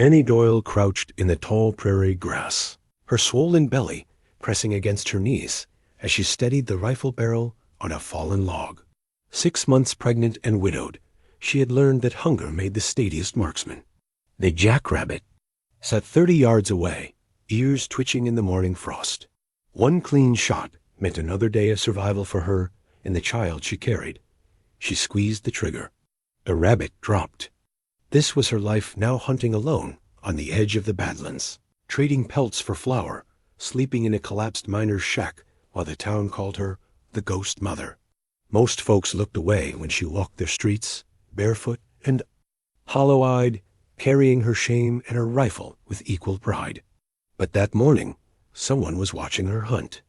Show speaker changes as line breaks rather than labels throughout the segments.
Annie Doyle crouched in the tall prairie grass, her swollen belly pressing against her knees as she steadied the rifle barrel on a fallen log. 6 months pregnant and widowed, she had learned that hunger made the steadiest marksman. The jackrabbit sat 30 yards away, ears twitching in the morning frost. One clean shot meant another day of survival for her and the child she carried. She squeezed the trigger. A rabbit dropped. This was her life now, hunting alone on the edge of the Badlands, trading pelts for flour, sleeping in a collapsed miner's shack while the town called her the ghost mother. Most folks looked away when she walked their streets, barefoot and hollow-eyed, carrying her shame and her rifle with equal pride. But that morning, someone was watching her hunt.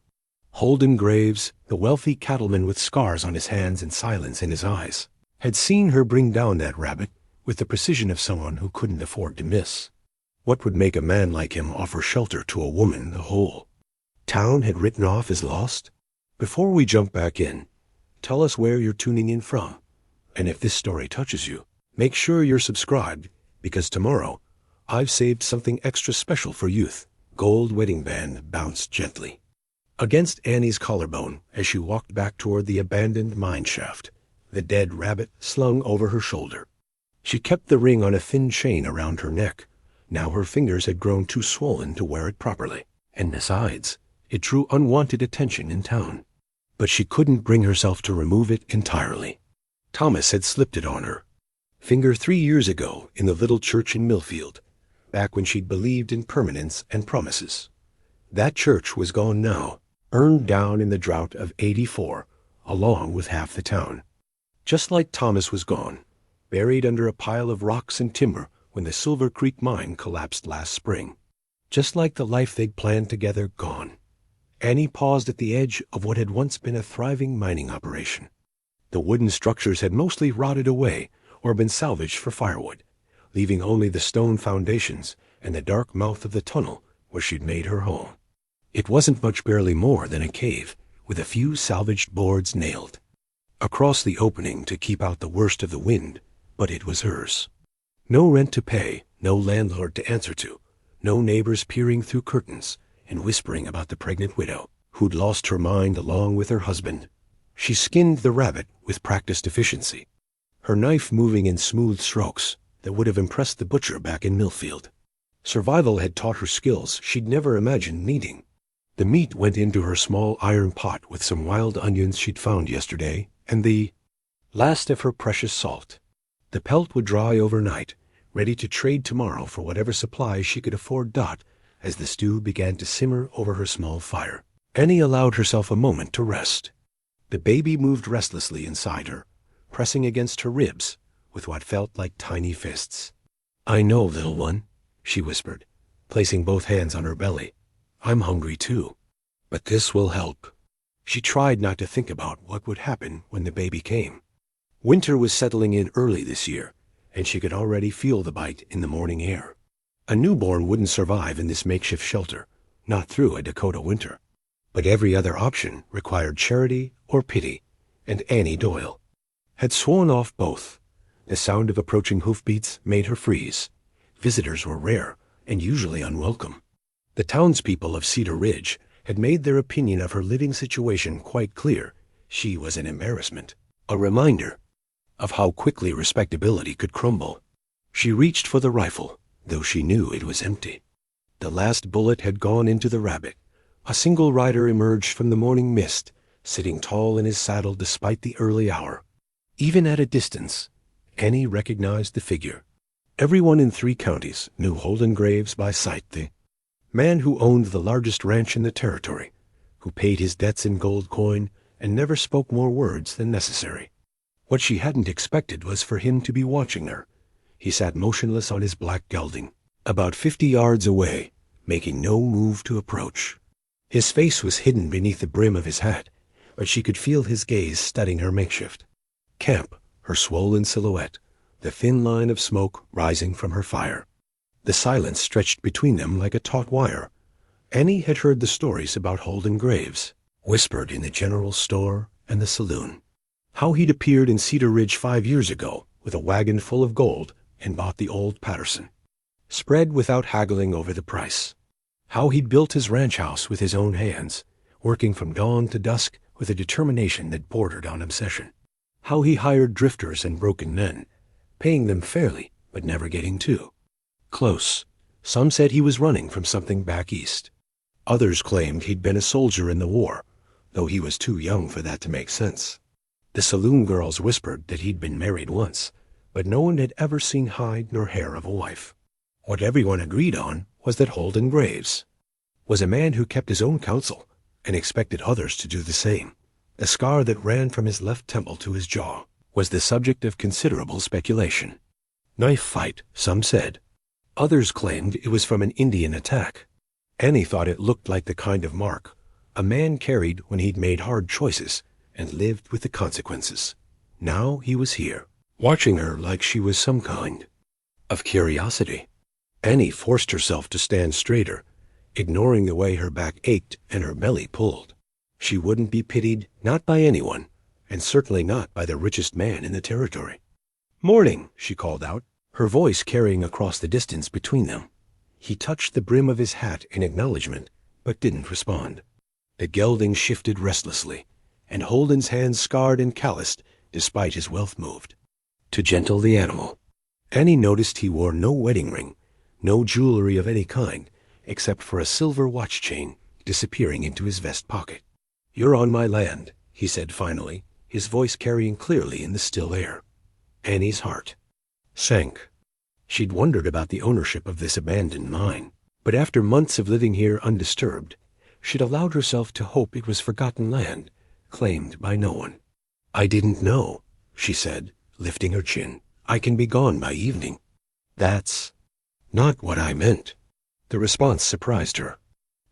Holden Graves, the wealthy cattleman with scars on his hands and silence in his eyes, had seen her bring down that rabbit with the precision of someone who couldn't afford to miss. What would make a man like him offer shelter to a woman the whole town had written off as lost? Before we jump back in, tell us where you're tuning in from. And if this story touches you, make sure you're subscribed, because tomorrow I've saved something extra special for youth. Gold wedding band bounced gently against Annie's collarbone as she walked back toward the abandoned mine shaft, the dead rabbit slung over her shoulder. She kept the ring on a thin chain around her neck. Now her fingers had grown too swollen to wear it properly, and besides, it drew unwanted attention in town. But she couldn't bring herself to remove it entirely. Thomas had slipped it on her finger 3 years ago in the little church in Millfield, back when she'd believed in permanence and promises. That church was gone now, burned down in the drought of '84, along with half the town. Just like Thomas was gone, buried under a pile of rocks and timber when the Silver Creek mine collapsed last spring. Just like the life they'd planned together gone. Annie paused at the edge of what had once been a thriving mining operation. The wooden structures had mostly rotted away or been salvaged for firewood, leaving only the stone foundations and the dark mouth of the tunnel where she'd made her home. It wasn't much, barely more than a cave, with a few salvaged boards nailed across the opening to keep out the worst of the wind, but it was hers. No rent to pay, no landlord to answer to, no neighbors peering through curtains and whispering about the pregnant widow who'd lost her mind along with her husband. She skinned the rabbit with practiced efficiency, her knife moving in smooth strokes that would have impressed the butcher back in Millfield. Survival had taught her skills she'd never imagined needing. The meat went into her small iron pot with some wild onions she'd found yesterday and the last of her precious salt. The pelt would dry overnight, ready to trade tomorrow for whatever supplies she could afford. As the stew began to simmer over her small fire, Annie allowed herself a moment to rest. The baby moved restlessly inside her, pressing against her ribs with what felt like tiny fists. "I know, little one," she whispered, placing both hands on her belly. "I'm hungry too, but this will help." She tried not to think about what would happen when the baby came. Winter was settling in early this year, and she could already feel the bite in the morning air. A newborn wouldn't survive in this makeshift shelter, not through a Dakota winter. But every other option required charity or pity, and Annie Doyle had sworn off both. The sound of approaching hoofbeats made her freeze. Visitors were rare and usually unwelcome. The townspeople of Cedar Ridge had made their opinion of her living situation quite clear. She was an embarrassment, a reminder of how quickly respectability could crumble. She reached for the rifle, though she knew it was empty. The last bullet had gone into the rabbit. A single rider emerged from the morning mist, sitting tall in his saddle despite the early hour. Even at a distance, Annie recognized the figure. Everyone in 3 counties knew Holden Graves by sight, the man who owned the largest ranch in the territory, who paid his debts in gold coin and never spoke more words than necessary. What she hadn't expected was for him to be watching her. He sat motionless on his black gelding, about 50 yards away, making no move to approach. His face was hidden beneath the brim of his hat, but she could feel his gaze studying her makeshift camp, her swollen silhouette, the thin line of smoke rising from her fire. The silence stretched between them like a taut wire. Annie had heard the stories about Holden Graves, whispered in the general store and the saloon. How he'd appeared in Cedar Ridge 5 years ago with a wagon full of gold and bought the old Patterson. spread without haggling over the price. How he'd built his ranch house with his own hands, working from dawn to dusk with a determination that bordered on obsession. How he hired drifters and broken men, paying them fairly but never getting too close. Some said he was running from something back east. Others claimed he'd been a soldier in the war, though he was too young for that to make sense. The saloon girls whispered that he'd been married once, but no one had ever seen hide nor hair of a wife. What everyone agreed on was that Holden Graves was a man who kept his own counsel and expected others to do the same. A scar that ran from his left temple to his jaw was the subject of considerable speculation. Knife fight, some said. Others claimed it was from an Indian attack. Annie thought it looked like the kind of mark a man carried when he'd made hard choices and lived with the consequences. Now he was here, watching her like she was some kind of curiosity. Annie forced herself to stand straighter, ignoring the way her back ached and her belly pulled. She wouldn't be pitied, not by anyone, and certainly not by the richest man in the territory. "Morning," she called out, her voice carrying across the distance between them. He touched the brim of his hat in acknowledgement, but didn't respond. The gelding shifted restlessly, and Holden's hands scarred and calloused despite his wealth moved to gentle the animal. Annie noticed he wore no wedding ring, no jewelry of any kind, except for a silver watch chain disappearing into his vest pocket. "You're on my land," he said finally, his voice carrying clearly in the still air. Annie's heart sank. She'd wondered about the ownership of this abandoned mine, but after months of living here undisturbed, she'd allowed herself to hope it was forgotten land, claimed by no one. "I didn't know," she said, lifting her chin. "I can be gone by evening." "That's not what I meant." The response surprised her.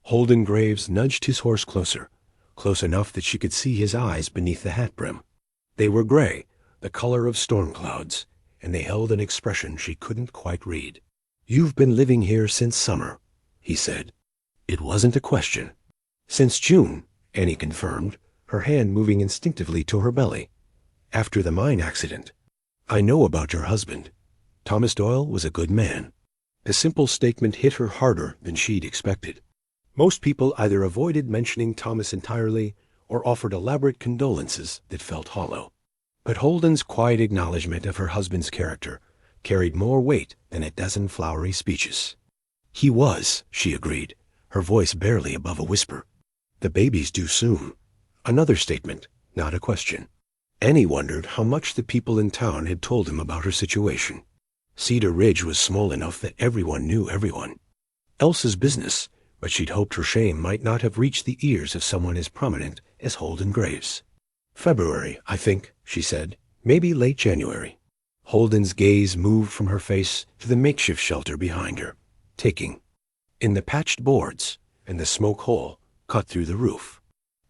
Holden Graves nudged his horse closer, close enough that she could see his eyes beneath the hat brim. They were gray, the color of storm clouds, and they held an expression she couldn't quite read. "You've been living here since summer," he said. It wasn't a question. "Since June," Annie confirmed, her hand moving instinctively to her belly. "After the mine accident. I know about your husband. Thomas Doyle was a good man." The simple statement hit her harder than she'd expected. Most people either avoided mentioning Thomas entirely or offered elaborate condolences that felt hollow. But Holden's quiet acknowledgement of her husband's character carried more weight than a dozen flowery speeches. "He was," she agreed, her voice barely above a whisper. "The baby's due soon." Another statement, not a question. Annie wondered how much the people in town had told him about her situation. Cedar Ridge was small enough that everyone knew everyone. Elsa's business, but she'd hoped her shame might not have reached the ears of someone as prominent as Holden Graves. "February, I think," she said. "Maybe late January." Holden's gaze moved from her face to the makeshift shelter behind her, taking in the patched boards and the smoke hole cut through the roof.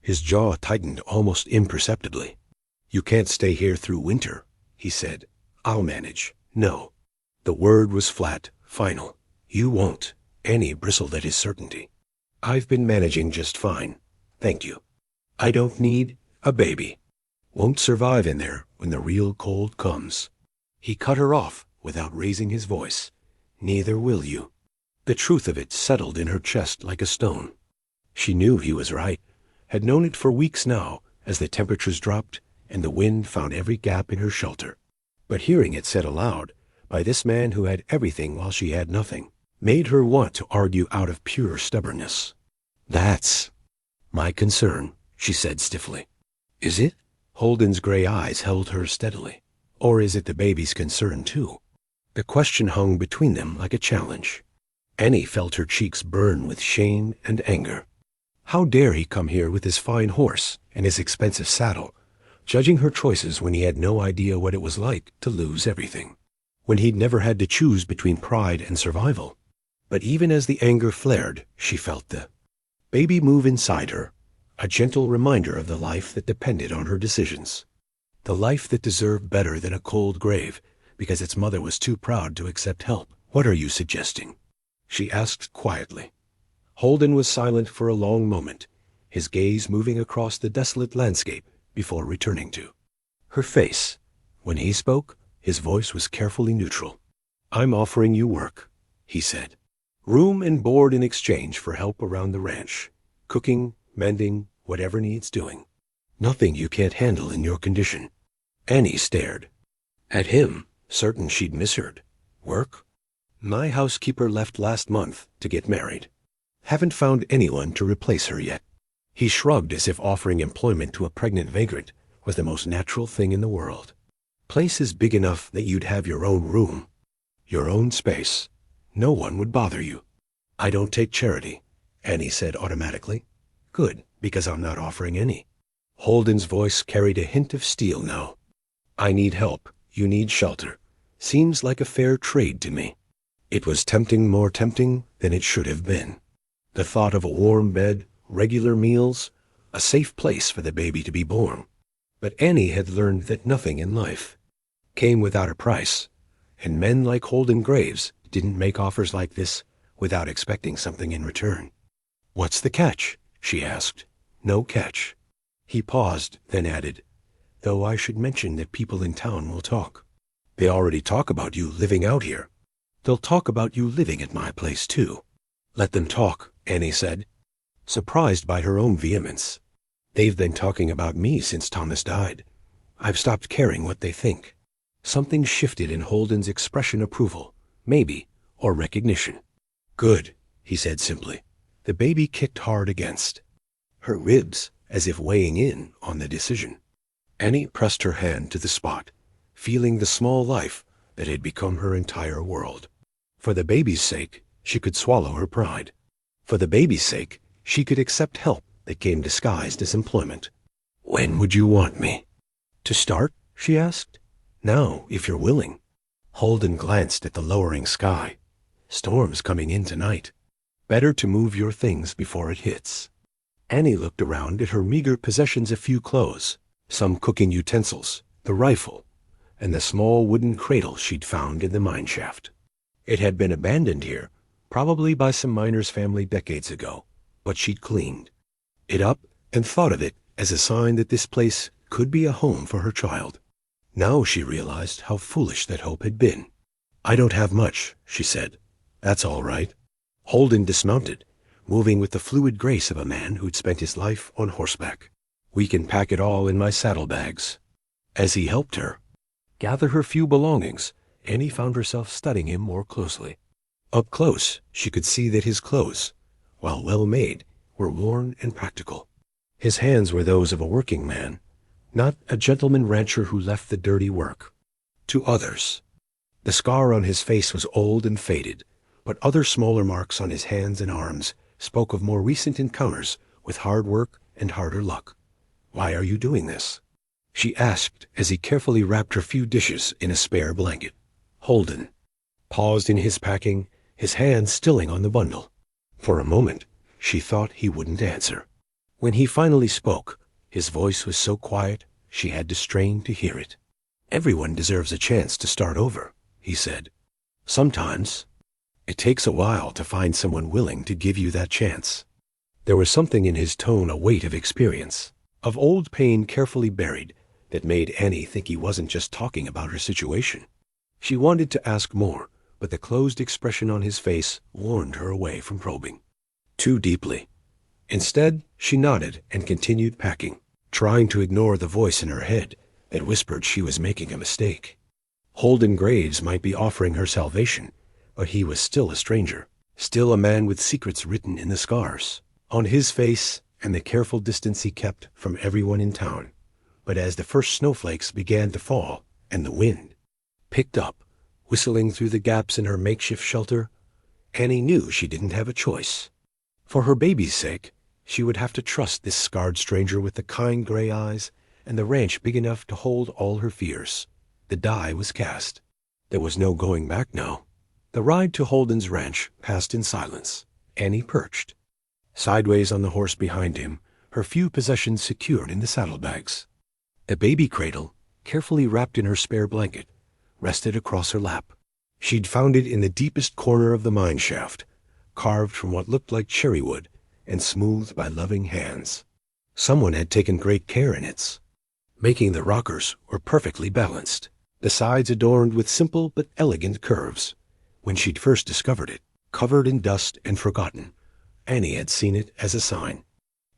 His jaw tightened almost imperceptibly. "You can't stay here through winter," he said. "I'll manage." "No." The word was flat, final. "You won't." Annie bristled at his certainty. "I've been managing just fine. Thank you. I don't need a baby. Won't survive in there when the real cold comes." He cut her off without raising his voice. "Neither will you." The truth of it settled in her chest like a stone. She knew he was right, had known it for weeks now as the temperatures dropped and the wind found every gap in her shelter. But hearing it said aloud by this man who had everything while she had nothing made her want to argue out of pure stubbornness. "That's my concern," she said stiffly. "Is it?" Holden's gray eyes held hers steadily. "Or is it the baby's concern, too?" The question hung between them like a challenge. Annie felt her cheeks burn with shame and anger. How dare he come here with his fine horse and his expensive saddle, judging her choices when he had no idea what it was like to lose everything, when he'd never had to choose between pride and survival. But even as the anger flared, she felt the baby move inside her, a gentle reminder of the life that depended on her decisions. The life that deserved better than a cold grave because its mother was too proud to accept help. "What are you suggesting?" she asked quietly. Holden was silent for a long moment, his gaze moving across the desolate landscape before returning to her face. When he spoke, his voice was carefully neutral. "I'm offering you work," he said. Room and board in exchange for help around the ranch. Cooking, mending, whatever needs doing. Nothing you can't handle in your condition. Annie stared at him, certain she'd misheard. Work? My housekeeper left last month to get married. Haven't found anyone to replace her yet. He shrugged as if offering employment to a pregnant vagrant was the most natural thing in the world. Place is big enough that you'd have your own room, your own space. No one would bother you. I don't take charity, Annie said automatically. Good, because I'm not offering any. Holden's voice carried a hint of steel now. I need help. You need shelter. Seems like a fair trade to me. It was tempting, more tempting than it should have been. The thought of a warm bed, regular meals, a safe place for the baby to be born. But Annie had learned that nothing in life came without a price, and men like Holden Graves didn't make offers like this without expecting something in return. What's the catch? She asked. No catch. He paused, then added, though I should mention that people in town will talk. They already talk about you living out here. They'll talk about you living at my place, too. Let them talk, Annie said, surprised by her own vehemence. They've been talking about me since Thomas died. I've stopped caring what they think. Something shifted in Holden's expression approval, maybe, or recognition. Good, he said simply. The baby kicked hard against her ribs, as if weighing in on the decision. Annie pressed her hand to the spot, feeling the small life that had become her entire world. For the baby's sake, she could swallow her pride. For the baby's sake, she could accept help that came disguised as employment. When would you want me? To start? She asked. Now, if you're willing. Holden glanced at the lowering sky. Storm's coming in tonight. Better to move your things before it hits. Annie looked around at her meager possessions, a few clothes, some cooking utensils, the rifle, and the small wooden cradle she'd found in the mine shaft. It had been abandoned here, probably by some miner's family decades ago, but she'd cleaned it up and thought of it as a sign that this place could be a home for her child. Now she realized how foolish that hope had been. I don't have much, she said. That's all right. Holden dismounted, moving with the fluid grace of a man who'd spent his life on horseback. We can pack it all in my saddlebags. As he helped her gather her few belongings, Annie found herself studying him more closely. Up close, she could see that his clothes, while well made, were worn and practical. His hands were those of a working man, not a gentleman rancher who left the dirty work to others. The scar on his face was old and faded, but other smaller marks on his hands and arms spoke of more recent encounters with hard work and harder luck. Why are you doing this? She asked as he carefully wrapped her few dishes in a spare blanket. Holden paused in his packing, his hand stilling on the bundle. For a moment, she thought he wouldn't answer. When he finally spoke, his voice was so quiet she had to strain to hear it. Everyone deserves a chance to start over, he said. Sometimes it takes a while to find someone willing to give you that chance. There was something in his tone, a weight of experience, of old pain carefully buried, that made Annie think he wasn't just talking about her situation. She wanted to ask more, but the closed expression on his face warned her away from probing too deeply. Instead, she nodded and continued packing, trying to ignore the voice in her head that whispered she was making a mistake. Holden Graves might be offering her salvation, but he was still a stranger, still a man with secrets written in the scars on his face and the careful distance he kept from everyone in town. But as the first snowflakes began to fall and the wind picked up, whistling through the gaps in her makeshift shelter, Annie knew she didn't have a choice. For her baby's sake, she would have to trust this scarred stranger with the kind gray eyes and the ranch big enough to hold all her fears. The die was cast. There was no going back now. The ride to Holden's ranch passed in silence. Annie perched sideways on the horse behind him, her few possessions secured in the saddlebags. The baby cradle, carefully wrapped in her spare blanket, rested across her lap. She'd found it in the deepest corner of the mine shaft, carved from what looked like cherry wood and smoothed by loving hands. Someone had taken great care in its making. The rockers were perfectly balanced, the sides adorned with simple but elegant curves, when she'd first discovered it, covered in dust and forgotten. Annie had seen it as a sign.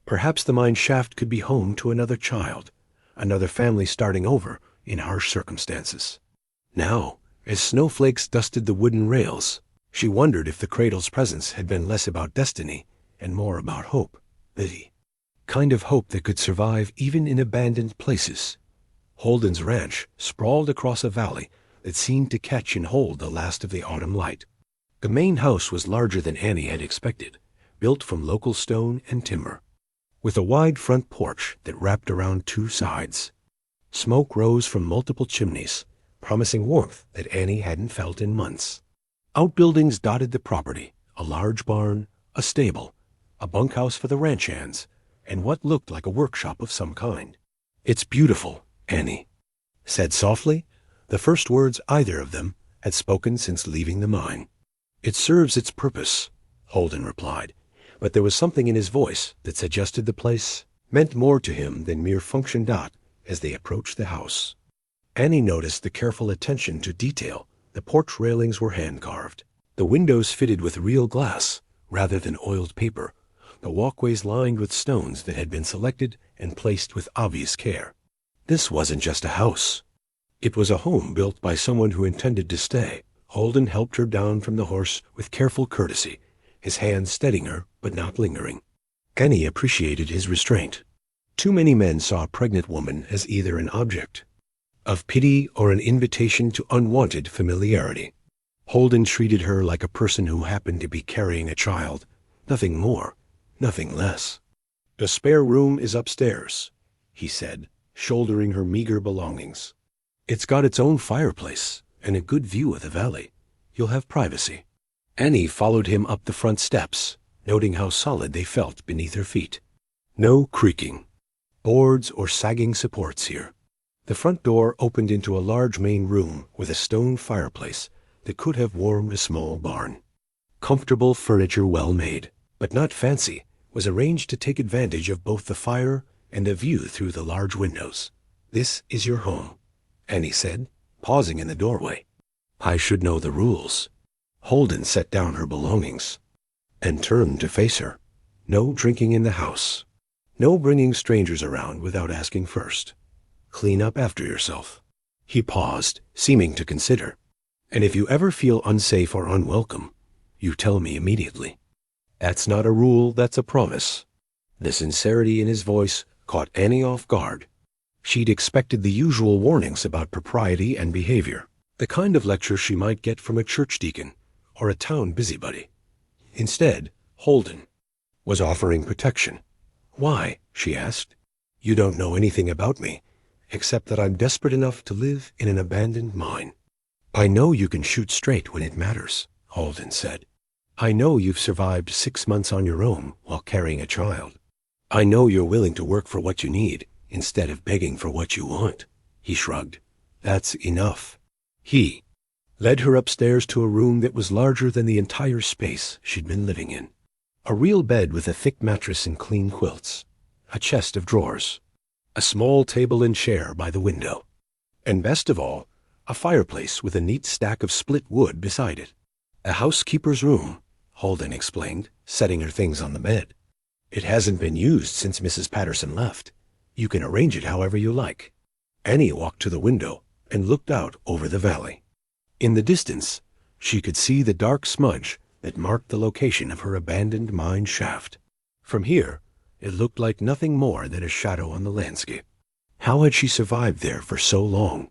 Perhaps the mine shaft could be home to another child, another family starting over in harsh circumstances. Now, as snowflakes dusted the wooden rails, she wondered if the cradle's presence had been less about destiny and more about hope. The kind of hope that could survive even in abandoned places. Holden's ranch sprawled across a valley that seemed to catch and hold the last of the autumn light. The main house was larger than Annie had expected, built from local stone and timber, with a wide front porch that wrapped around two sides. Smoke rose from multiple chimneys, promising warmth that Annie hadn't felt in months. Outbuildings dotted the property, a large barn, a stable, a bunkhouse for the ranch hands, and what looked like a workshop of some kind. "It's beautiful," Annie said softly, the first words either of them had spoken since leaving the mine. "It serves its purpose," Holden replied, but there was something in his voice that suggested the place meant more to him than mere function. As they approached the house, Annie noticed the careful attention to detail. The porch railings were hand-carved, the windows fitted with real glass rather than oiled paper, the walkways lined with stones that had been selected and placed with obvious care. This wasn't just a house. It was a home built by someone who intended to stay. Holden helped her down from the horse with careful courtesy, his hand steadying her but not lingering. Annie appreciated his restraint. Too many men saw a pregnant woman as either an object of pity or an invitation to unwanted familiarity. Holden treated her like a person who happened to be carrying a child, nothing more, nothing less. "The spare room is upstairs," he said, shouldering her meager belongings. "It's got its own fireplace and a good view of the valley. You'll have privacy." Annie followed him up the front steps, noting how solid they felt beneath her feet. No creaking, boards or sagging supports here. The front door opened into a large main room with a stone fireplace that could have warmed a small barn. Comfortable furniture, well made, but not fancy, was arranged to take advantage of both the fire and a view through the large windows. "This is your home," Annie said, pausing in the doorway. "I should know the rules." Holden set down her belongings and turned to face her. "No drinking in the house. No bringing strangers around without asking first. Clean up after yourself." He paused, seeming to consider. "And if you ever feel unsafe or unwelcome, you tell me immediately." "That's not a rule, that's a promise." The sincerity in his voice caught Annie off guard. She'd expected the usual warnings about propriety and behavior, the kind of lecture she might get from a church deacon or a town busybody. Instead, Holden was offering protection. "Why?" she asked. "You don't know anything about me, except that I'm desperate enough to live in an abandoned mine." "I know you can shoot straight when it matters," Holden said. "I know you've survived 6 months on your own while carrying a child. I know you're willing to work for what you need instead of begging for what you want." He shrugged. "That's enough." He led her upstairs to a room that was larger than the entire space she'd been living in. A real bed with a thick mattress and clean quilts, a chest of drawers, a small table and chair by the window, and best of all, a fireplace with a neat stack of split wood beside it. "A housekeeper's room," Holden explained, setting her things on the bed. "It hasn't been used since Mrs. Patterson left. You can arrange it however you like." Annie walked to the window and looked out over the valley. In the distance, she could see the dark smudge that marked the location of her abandoned mine shaft. From here, it looked like nothing more than a shadow on the landscape. How had she survived there for so long?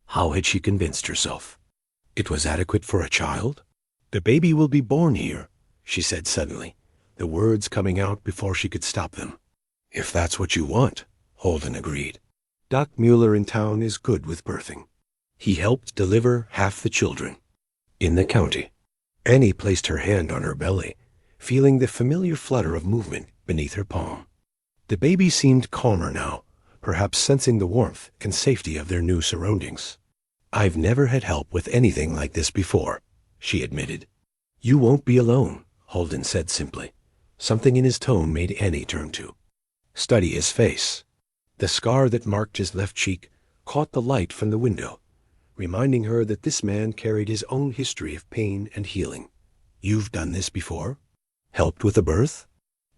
How had she convinced herself it was adequate for a child? "The baby will be born here," she said suddenly, the words coming out before she could stop them. "If that's what you want," Holden agreed. "Doc Mueller in town is good with birthing. He helped deliver half the children in the county." Annie placed her hand on her belly, feeling the familiar flutter of movement beneath her palm. The baby seemed calmer now, perhaps sensing the warmth and safety of their new surroundings. "I've never had help with anything like this before," she admitted. "You won't be alone," Holden said simply. Something in his tone made Annie turn to study his face. The scar that marked his left cheek caught the light from the window, reminding her that this man carried his own history of pain and healing. "You've done this before? Helped with a birth?"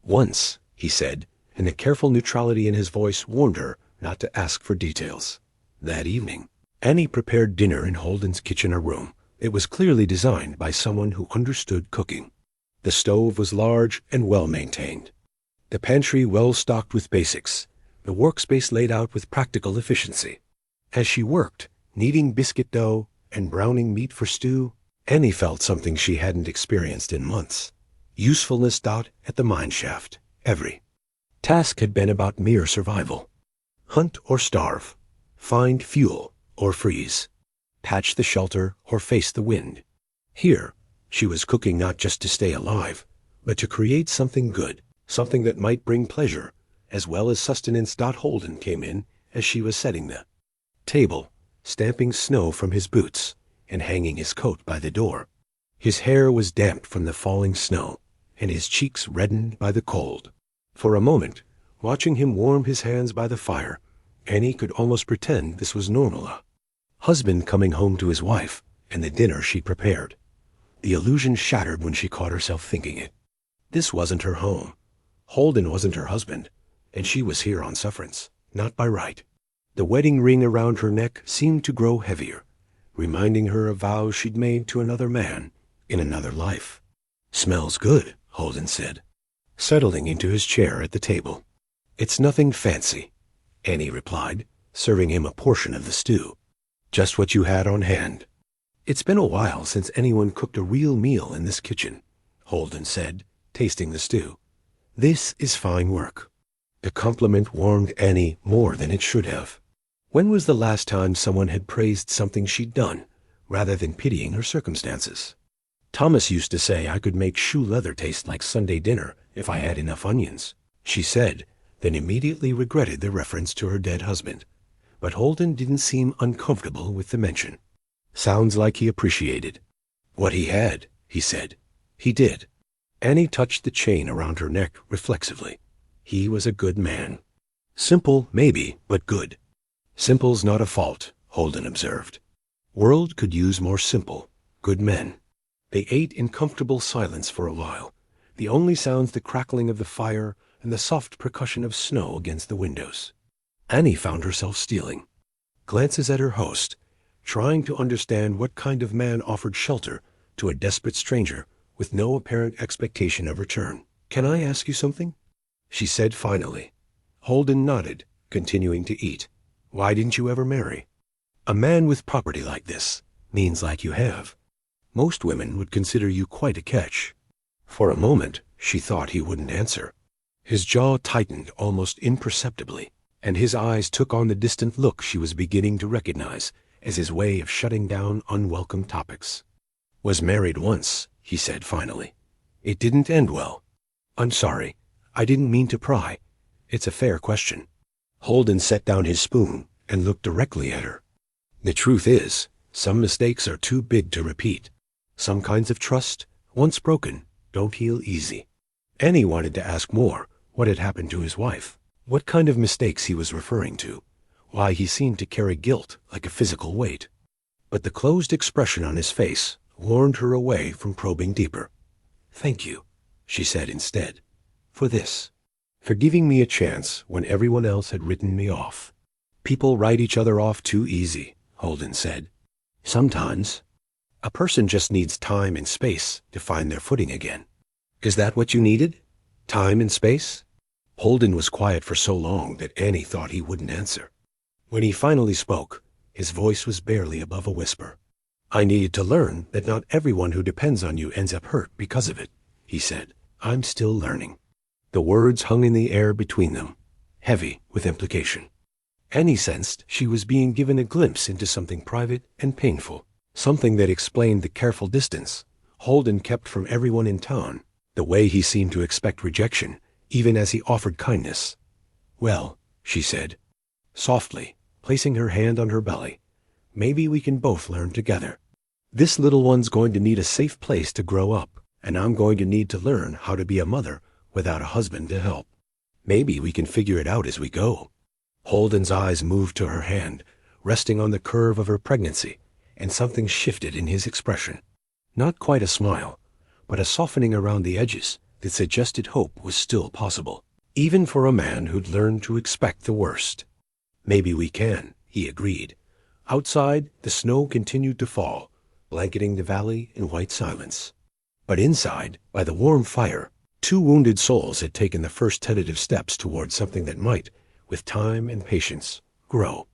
"Once," he said, and the careful neutrality in his voice warned her not to ask for details. That evening, Annie prepared dinner in Holden's kitchen or room. It was clearly designed by someone who understood cooking. The stove was large and well-maintained. The pantry well-stocked with basics. The workspace laid out with practical efficiency. As she worked, kneading biscuit dough and browning meat for stew, Annie felt something she hadn't experienced in months. Usefulness at the mine shaft. Every task had been about mere survival. Hunt or starve. Find fuel or freeze. Patch the shelter or face the wind. Here, she was cooking not just to stay alive, but to create something good, something that might bring pleasure, as well as sustenance. Holden came in as she was setting the table, stamping snow from his boots and hanging his coat by the door. His hair was damp from the falling snow, and his cheeks reddened by the cold. For a moment, watching him warm his hands by the fire, Annie could almost pretend this was normal. A husband coming home to his wife and the dinner she prepared. The illusion shattered when she caught herself thinking it. This wasn't her home. Holden wasn't her husband, and she was here on sufferance, not by right. The wedding ring around her neck seemed to grow heavier, reminding her of vows she'd made to another man in another life. "Smells good," Holden said, settling into his chair at the table. "It's nothing fancy," Annie replied, serving him a portion of the stew. "Just what you had on hand." "It's been a while since anyone cooked a real meal in this kitchen," Holden said, tasting the stew. "This is fine work." The compliment warmed Annie more than it should have. When was the last time someone had praised something she'd done, rather than pitying her circumstances? "Thomas used to say I could make shoe leather taste like Sunday dinner if I had enough onions," she said, then immediately regretted the reference to her dead husband. But Holden didn't seem uncomfortable with the mention. "Sounds like he appreciated what he had," he said. "He did." Annie touched the chain around her neck reflexively. He was a good man. Simple, maybe, but good. "Simple's not a fault," Holden observed. "World could use more simple, good men." They ate in comfortable silence for a while, the only sounds the crackling of the fire and the soft percussion of snow against the windows. Annie found herself stealing glances at her host, trying to understand what kind of man offered shelter to a desperate stranger with no apparent expectation of return. "Can I ask you something?" she said finally. Holden nodded, continuing to eat. "Why didn't you ever marry? A man with property like this means like you have. Most women would consider you quite a catch." For a moment, she thought he wouldn't answer. His jaw tightened almost imperceptibly, and his eyes took on the distant look she was beginning to recognize as his way of shutting down unwelcome topics. "Was married once," he said finally. "It didn't end well." "I'm sorry. I didn't mean to pry. It's a fair question." Holden set down his spoon and looked directly at her. "The truth is, some mistakes are too big to repeat. Some kinds of trust, once broken, don't heal easy." Annie wanted to ask more, what had happened to his wife, what kind of mistakes he was referring to, why he seemed to carry guilt like a physical weight. But the closed expression on his face warned her away from probing deeper. "Thank you," she said instead, "for this. For giving me a chance when everyone else had written me off." "People write each other off too easy," Holden said. "Sometimes a person just needs time and space to find their footing again." "Is that what you needed? Time and space?" Holden was quiet for so long that Annie thought he wouldn't answer. When he finally spoke, his voice was barely above a whisper. "I needed to learn that not everyone who depends on you ends up hurt because of it," he said. "I'm still learning." The words hung in the air between them, heavy with implication. Annie sensed she was being given a glimpse into something private and painful, something that explained the careful distance Holden kept from everyone in town, the way he seemed to expect rejection, even as he offered kindness. "Well," she said, softly, placing her hand on her belly, "maybe we can both learn together. This little one's going to need a safe place to grow up, and I'm going to need to learn how to be a mother without a husband to help. Maybe we can figure it out as we go." Holden's eyes moved to her hand, resting on the curve of her pregnancy, and something shifted in his expression. Not quite a smile, but a softening around the edges that suggested hope was still possible, even for a man who'd learned to expect the worst. "Maybe we can," he agreed. Outside, the snow continued to fall, blanketing the valley in white silence. But inside, by the warm fire, two wounded souls had taken the first tentative steps toward something that might, with time and patience, grow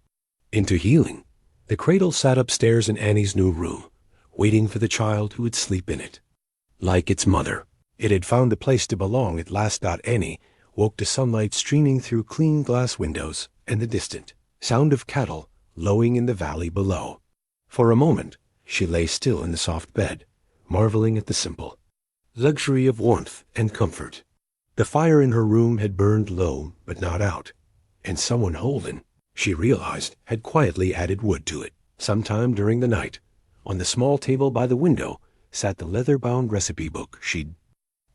into healing. The cradle sat upstairs in Annie's new room, waiting for the child who would sleep in it. Like its mother, it had found a place to belong at last. Annie woke to sunlight streaming through clean glass windows and the distant sound of cattle lowing in the valley below. For a moment, she lay still in the soft bed, marveling at the simple luxury of warmth and comfort. The fire in her room had burned low but not out, and someone, Holden, she realized, had quietly added wood to it. Sometime during the night, on the small table by the window, sat the leather-bound recipe book she'd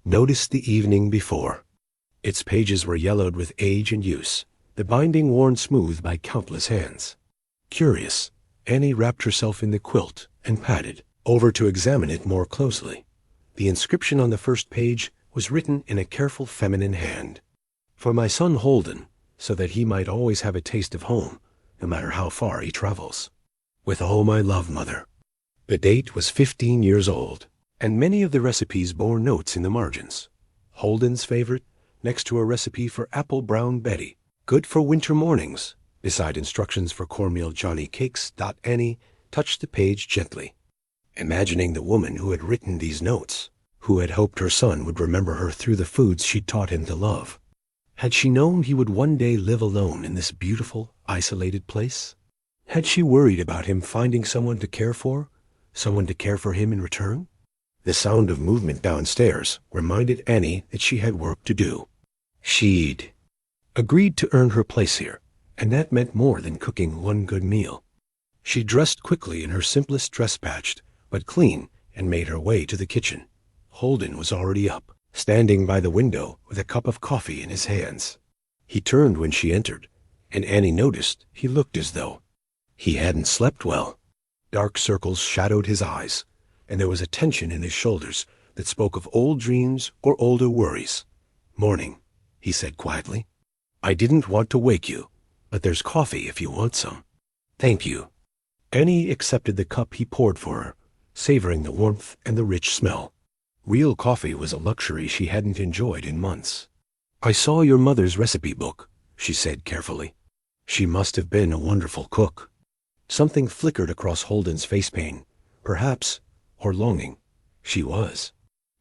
noticed the evening before. Its pages were yellowed with age and use, the binding worn smooth by countless hands. Curious, Annie wrapped herself in the quilt and padded over to examine it more closely. The inscription on the first page was written in a careful feminine hand. "For my son Holden, so that he might always have a taste of home, no matter how far he travels. With all my love, Mother." The date was 15 years old, and many of the recipes bore notes in the margins. Holden's favorite, next to a recipe for apple brown Betty, good for winter mornings, beside instructions for cornmeal Johnny cakes. Annie touched the page gently, imagining the woman who had written these notes, who had hoped her son would remember her through the foods she'd taught him to love. Had she known he would one day live alone in this beautiful, isolated place? Had she worried about him finding someone to care for him in return? The sound of movement downstairs reminded Annie that she had work to do. She'd agreed to earn her place here, and that meant more than cooking one good meal. She dressed quickly in her simplest dress, patched but clean, and made her way to the kitchen. Holden was already up, standing by the window with a cup of coffee in his hands. He turned when she entered, and Annie noticed he looked as though he hadn't slept well. Dark circles shadowed his eyes, and there was a tension in his shoulders that spoke of old dreams or older worries. "Morning," he said quietly. "I didn't want to wake you, but there's coffee if you want some." "Thank you." Annie accepted the cup he poured for her, savoring the warmth and the rich smell. Real coffee was a luxury she hadn't enjoyed in months. "I saw your mother's recipe book," she said carefully. "She must have been a wonderful cook." Something flickered across Holden's face pain. Perhaps, or longing. She was.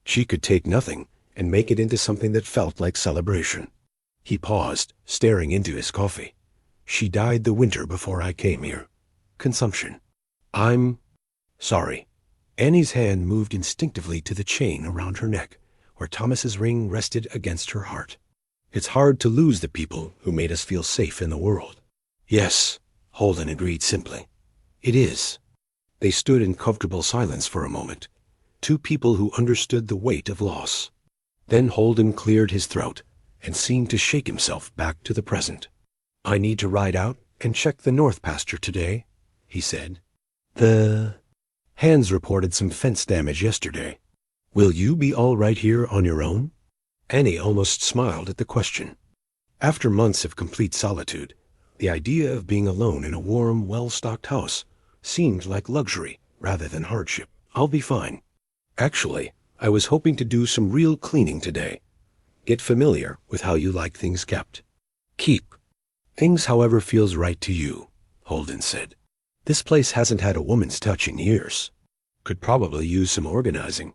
She could take nothing and make it into something that felt like celebration. He paused, staring into his coffee. "She died the winter before I came here. Consumption. I'm sorry." Annie's hand moved instinctively to the chain around her neck, where Thomas's ring rested against her heart. "It's hard to lose the people who made us feel safe in the world." "Yes," Holden agreed simply. "It is." They stood in comfortable silence for a moment, two people who understood the weight of loss. Then Holden cleared his throat and seemed to shake himself back to the present. "I need to ride out and check the north pasture today," he said. "The hands reported some fence damage yesterday. Will you be all right here on your own?" Annie almost smiled at the question. After months of complete solitude, the idea of being alone in a warm, well-stocked house seemed like luxury rather than hardship. "I'll be fine. Actually, I was hoping to do some real cleaning today. Get familiar with how you like things kept. Keep things however feels right to you," Holden said. "This place hasn't had a woman's touch in years. Could probably use some organizing."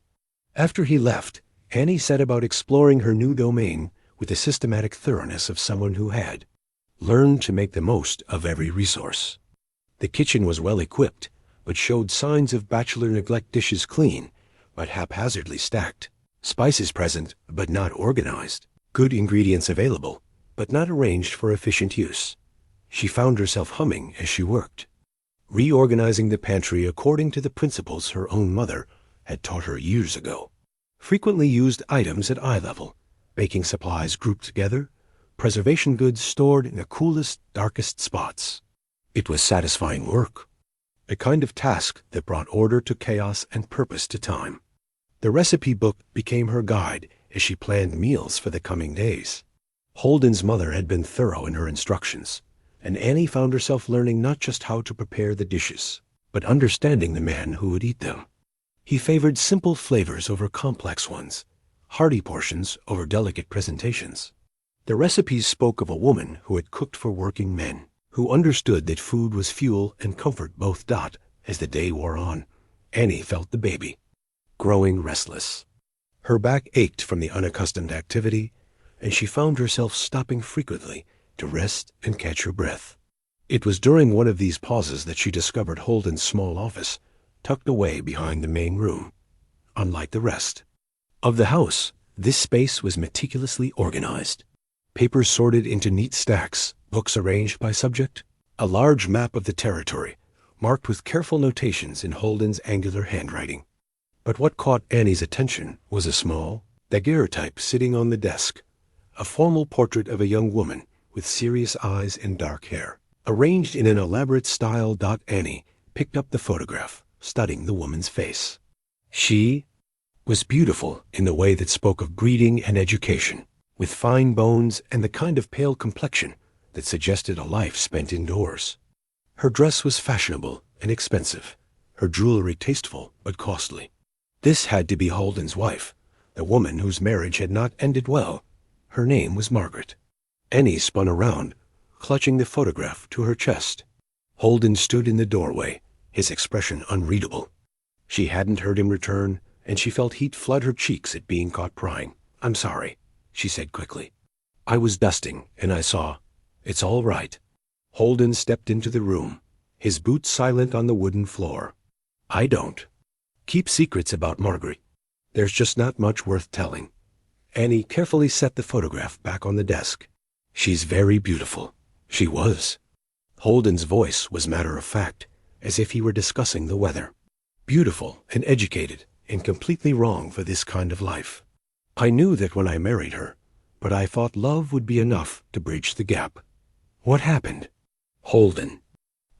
After he left, Annie set about exploring her new domain with the systematic thoroughness of someone who had learned to make the most of every resource. The kitchen was well equipped, but showed signs of bachelor neglect. Dishes clean, but haphazardly stacked. Spices present, but not organized. Good ingredients available, but not arranged for efficient use. She found herself humming as she worked, reorganizing the pantry according to the principles her own mother had taught her years ago. Frequently used items at eye level, baking supplies grouped together, preservation goods stored in the coolest, darkest spots. It was satisfying work. a kind of task that brought order to chaos and purpose to time. The recipe book became her guide as she planned meals for the coming days. Holden's mother had been thorough in her instructions, and Annie found herself learning not just how to prepare the dishes, but understanding the man who would eat them. He favored simple flavors over complex ones, hearty portions over delicate presentations. The recipes spoke of a woman who had cooked for working men, who understood that food was fuel and comfort both. As the day wore on, Annie felt the baby, growing restless. Her back ached from the unaccustomed activity, and she found herself stopping frequently to rest and catch her breath. It was during one of these pauses that she discovered Holden's small office, tucked away behind the main room. Unlike the rest of the house, this space was meticulously organized. Papers sorted into neat stacks, books arranged by subject, a large map of the territory, marked with careful notations in Holden's angular handwriting. But what caught Annie's attention was a small daguerreotype sitting on the desk, a formal portrait of a young woman with serious eyes and dark hair, arranged in an elaborate style. Annie picked up the photograph, studying the woman's face. She was beautiful in the way that spoke of breeding and education, with fine bones and the kind of pale complexion that suggested a life spent indoors. Her dress was fashionable and expensive, her jewelry tasteful but costly. This had to be Holden's wife, the woman whose marriage had not ended well. Her name was Margaret. Annie spun around, clutching the photograph to her chest. Holden stood in the doorway, his expression unreadable. She hadn't heard him return, and she felt heat flood her cheeks at being caught prying. "I'm sorry," she said quickly. "I was dusting, and I saw. It's all right." Holden stepped into the room, his boots silent on the wooden floor. "I don't keep secrets about Margaret. There's just not much worth telling." Annie carefully set the photograph back on the desk. "She's very beautiful." She was. Holden's voice was matter-of-fact, as if he were discussing the weather. "Beautiful and educated, and completely wrong for this kind of life. I knew that when I married her, but I thought love would be enough to bridge the gap." "What happened?" Holden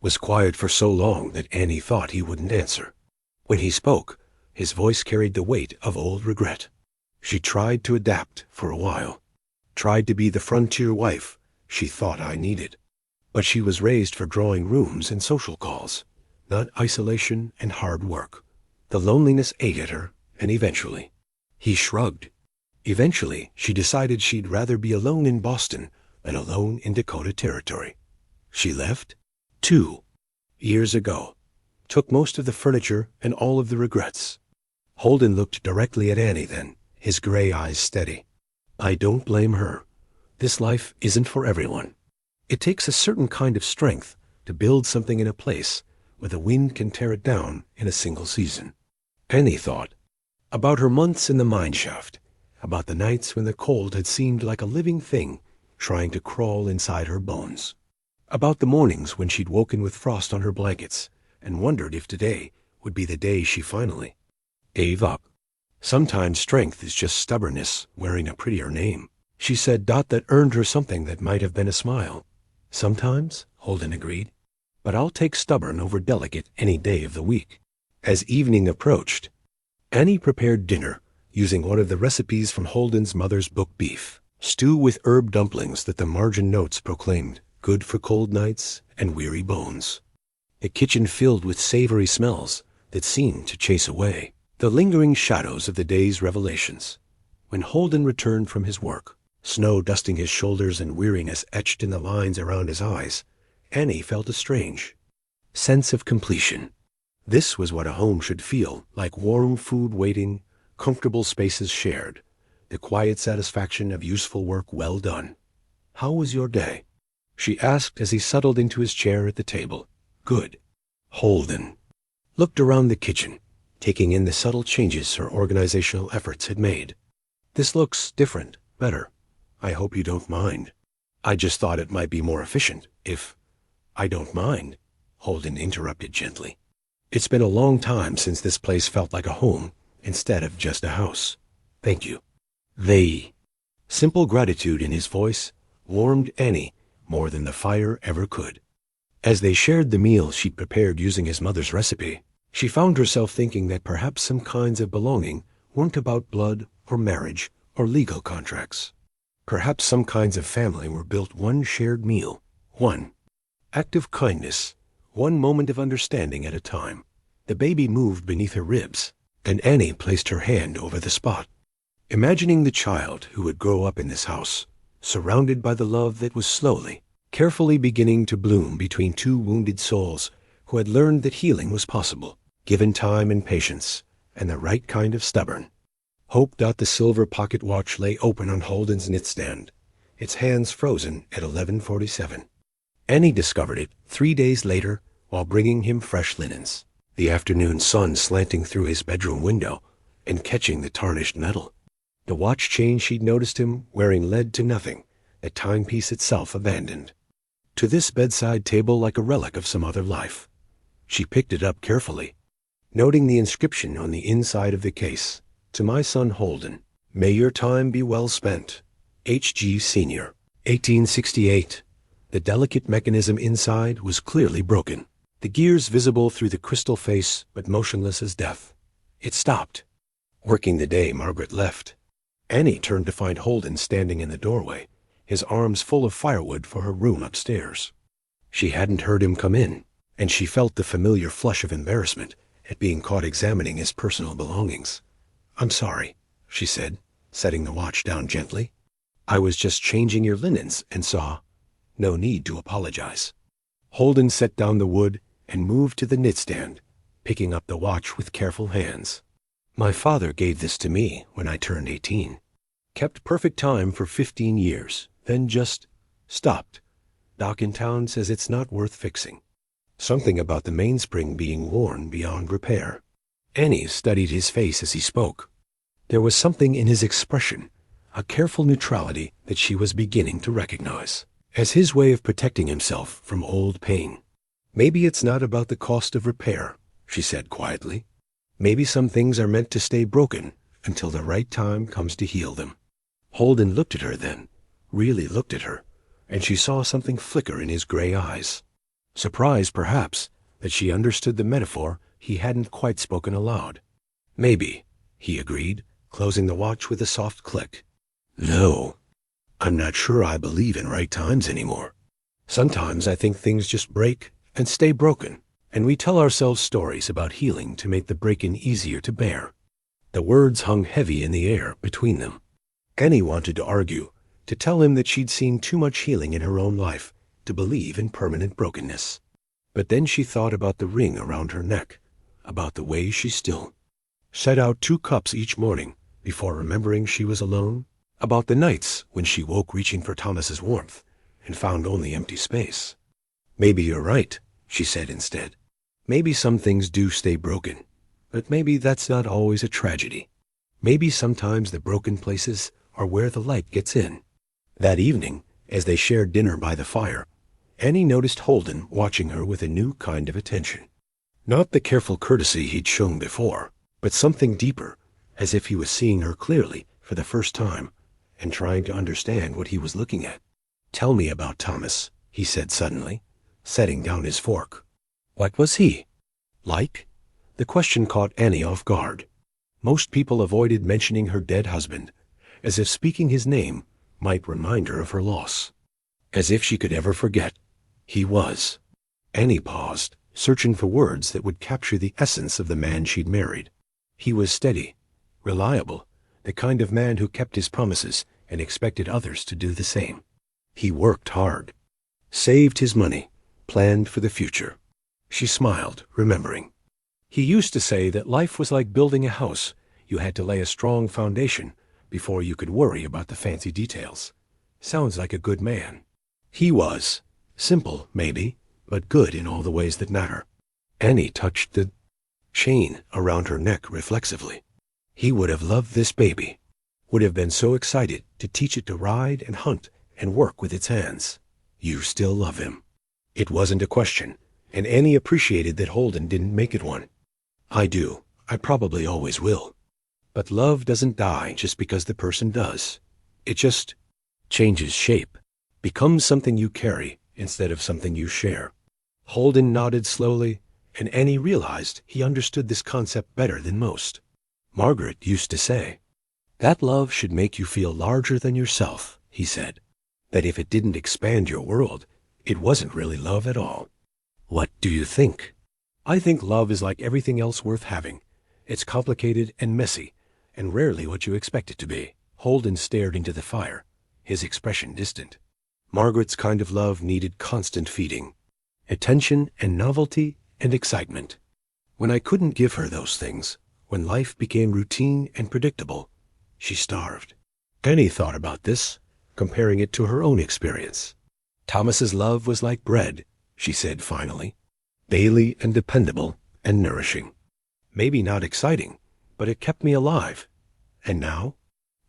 was quiet for so long that Annie thought he wouldn't answer. When he spoke, his voice carried the weight of old regret. "She tried to adapt for a while, tried to be the frontier wife she thought I needed. But she was raised for drawing rooms and social calls, not isolation and hard work. The loneliness ate at her, and eventually—" He shrugged. "Eventually, she decided she'd rather be alone in Boston than alone in Dakota Territory. She left 2 years ago. Took most of the furniture and all of the regrets." Holden looked directly at Annie then, his gray eyes steady. "I don't blame her. This life isn't for everyone. It takes a certain kind of strength to build something in a place where the wind can tear it down in a single season." Annie thought about her months in the mine shaft, about the nights when the cold had seemed like a living thing trying to crawl inside her bones, about the mornings when she'd woken with frost on her blankets and wondered if today would be the day she finally gave up. "Sometimes strength is just stubbornness wearing a prettier name," she said. That earned her something that might have been a smile. "Sometimes," Holden agreed, "but I'll take stubborn over delicate any day of the week." As evening approached, Annie prepared dinner using one of the recipes from Holden's mother's book: beef stew with herb dumplings that the margin notes proclaimed good for cold nights and weary bones. The kitchen filled with savory smells that seemed to chase away the lingering shadows of the day's revelations. When Holden returned from his work, snow dusting his shoulders and weariness etched in the lines around his eyes, Annie felt a strange sense of completion. This was what a home should feel like: warm food waiting, comfortable spaces shared, the quiet satisfaction of useful work well done. "How was your day?" she asked as he settled into his chair at the table. "Good." Holden looked around the kitchen, taking in the subtle changes her organizational efforts had made. "This looks different, better. I hope you don't mind." "I just thought it might be more efficient if—" "I don't mind," Holden interrupted gently. "It's been a long time since this place felt like a home instead of just a house. Thank you." The simple gratitude in his voice warmed Annie more than the fire ever could. As they shared the meal she'd prepared using his mother's recipe, she found herself thinking that perhaps some kinds of belonging weren't about blood or marriage or legal contracts. Perhaps some kinds of family were built one shared meal, one act of kindness, one moment of understanding at a time. The baby moved beneath her ribs, and Annie placed her hand over the spot. Imagining the child who would grow up in this house, surrounded by the love that was slowly, carefully beginning to bloom between two wounded souls who had learned that healing was possible, given time and patience, and the right kind of stubborn. Hope. The silver pocket watch lay open on Holden's knitstand, its hands frozen at 11:47. Annie discovered it 3 days later while bringing him fresh linens, the afternoon sun slanting through his bedroom window and catching the tarnished metal. The watch chain she'd noticed him wearing led to nothing, the timepiece itself abandoned. To this bedside table like a relic of some other life. She picked it up carefully, noting the inscription on the inside of the case, "To my son Holden, may your time be well spent. H.G. Sr. 1868. The delicate mechanism inside was clearly broken, the gears visible through the crystal face but motionless as death. It stopped. Working the day Margaret left. Annie turned to find Holden standing in the doorway, his arms full of firewood for her room upstairs. She hadn't heard him come in, and she felt the familiar flush of embarrassment at being caught examining his personal belongings. "I'm sorry," she said, setting the watch down gently. "I was just changing your linens and saw. No need to apologize." Holden set down the wood and moved to the knitstand, picking up the watch with careful hands. "My father gave this to me when I turned 18. Kept perfect time for 15 years, then just stopped. Doc in town says it's not worth fixing. Something about the mainspring being worn beyond repair." Annie studied his face as he spoke. There was something in his expression, a careful neutrality that she was beginning to recognize as his way of protecting himself from old pain. "Maybe it's not about the cost of repair," she said quietly. "Maybe some things are meant to stay broken until the right time comes to heal them." Holden looked at her then, really looked at her, and she saw something flicker in his gray eyes. Surprise, perhaps, that she understood the metaphor he hadn't quite spoken aloud. "Maybe," he agreed, closing the watch with a soft click. "No, I'm not sure I believe in right times anymore. Sometimes I think things just break and stay broken, and we tell ourselves stories about healing to make the break-in easier to bear." The words hung heavy in the air between them. Annie wanted to argue, to tell him that she'd seen too much healing in her own life to believe in permanent brokenness. But then she thought about the ring around her neck, about the way she still set out 2 cups each morning before remembering she was alone, about the nights when she woke reaching for Thomas's warmth and found only empty space. "Maybe you're right," she said instead. "Maybe some things do stay broken, but maybe that's not always a tragedy. Maybe sometimes the broken places are where the light gets in." That evening, as they shared dinner by the fire, Annie noticed Holden watching her with a new kind of attention. Not the careful courtesy he'd shown before, but something deeper, as if he was seeing her clearly for the first time and trying to understand what he was looking at. "Tell me about Thomas," he said suddenly, setting down his fork. "What was he like?" The question caught Annie off guard. Most people avoided mentioning her dead husband, as if speaking his name might remind her of her loss. As if she could ever forget. He was. Annie paused, searching for words that would capture the essence of the man she'd married. He was steady, reliable, the kind of man who kept his promises and expected others to do the same. He worked hard, saved his money, planned for the future. She smiled, remembering. He used to say that life was like building a house. You had to lay a strong foundation before you could worry about the fancy details. Sounds like a good man. He was. Simple, maybe, but good in all the ways that matter. Annie touched the chain around her neck reflexively. He would have loved this baby, would have been so excited to teach it to ride and hunt and work with its hands. You still love him. It wasn't a question, and Annie appreciated that Holden didn't make it one. "I do. I probably always will. But love doesn't die just because the person does. It just changes shape, becomes something you carry instead of something you share." Holden nodded slowly, and Annie realized he understood this concept better than most. Margaret used to say, "That love should make you feel larger than yourself," he said. "That if it didn't expand your world, it wasn't really love at all." What do you think? I think love is like everything else worth having. It's complicated and messy, and rarely what you expect it to be. Holden stared into the fire, his expression distant. Margaret's kind of love needed constant feeding. Attention and novelty and excitement. When I couldn't give her those things, when life became routine and predictable, she starved. Annie thought about this, comparing it to her own experience. Thomas's love was like bread, she said finally. Daily and dependable and nourishing. Maybe not exciting, but it kept me alive. And now?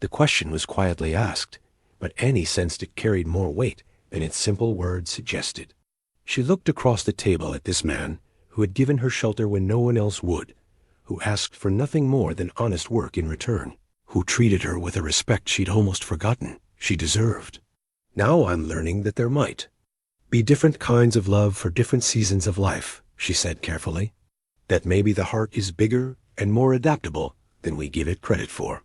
The question was quietly asked, but Annie sensed it carried more weight than its simple words suggested. She looked across the table at this man who had given her shelter when no one else would, who asked for nothing more than honest work in return, who treated her with a respect she'd almost forgotten she deserved. Now I'm learning that there might be different kinds of love for different seasons of life, she said carefully. That maybe the heart is bigger and more adaptable than we give it credit for.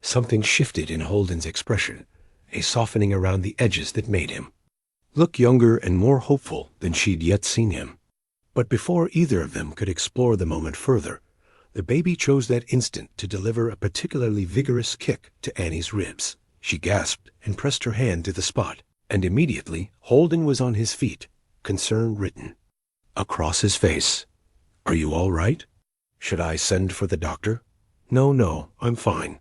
Something shifted in Holden's expression, a softening around the edges that made him look younger and more hopeful than she'd yet seen him. But before either of them could explore the moment further, the baby chose that instant to deliver a particularly vigorous kick to Annie's ribs. She gasped and pressed her hand to the spot, and immediately Holden was on his feet, concern written across his face. "Are you all right? Should I send for the doctor?" No, I'm fine."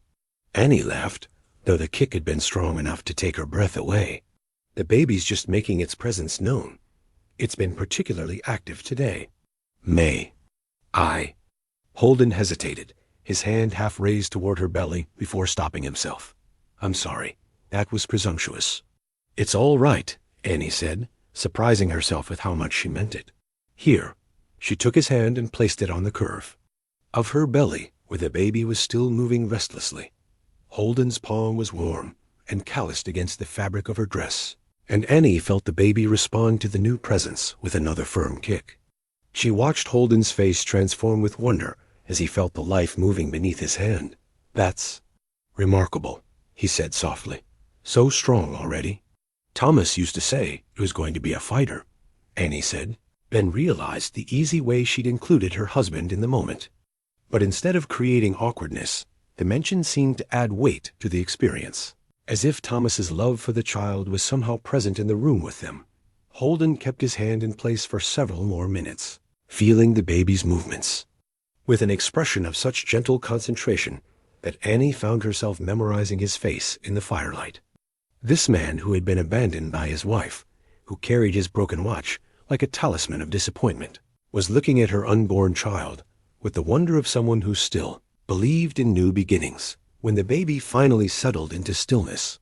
Annie laughed, though the kick had been strong enough to take her breath away. "The baby's just making its presence known. It's been particularly active today." "May I?" Holden hesitated, his hand half raised toward her belly before stopping himself. "I'm sorry. That was presumptuous." "It's all right," Annie said, surprising herself with how much she meant it. "Here." She took his hand and placed it on the curve of her belly, where the baby was still moving restlessly. Holden's palm was warm and calloused against the fabric of her dress, and Annie felt the baby respond to the new presence with another firm kick. She watched Holden's face transform with wonder as he felt the life moving beneath his hand. "That's remarkable," he said softly. "So strong already." "Thomas used to say it was going to be a fighter," Annie said, then realized the easy way she'd included her husband in the moment. But instead of creating awkwardness, the mention seemed to add weight to the experience, as if Thomas's love for the child was somehow present in the room with them. Holden kept his hand in place for several more minutes, feeling the baby's movements, with an expression of such gentle concentration that Annie found herself memorizing his face in the firelight. This man who had been abandoned by his wife, who carried his broken watch like a talisman of disappointment, was looking at her unborn child with the wonder of someone who still believed in new beginnings. When the baby finally settled into stillness,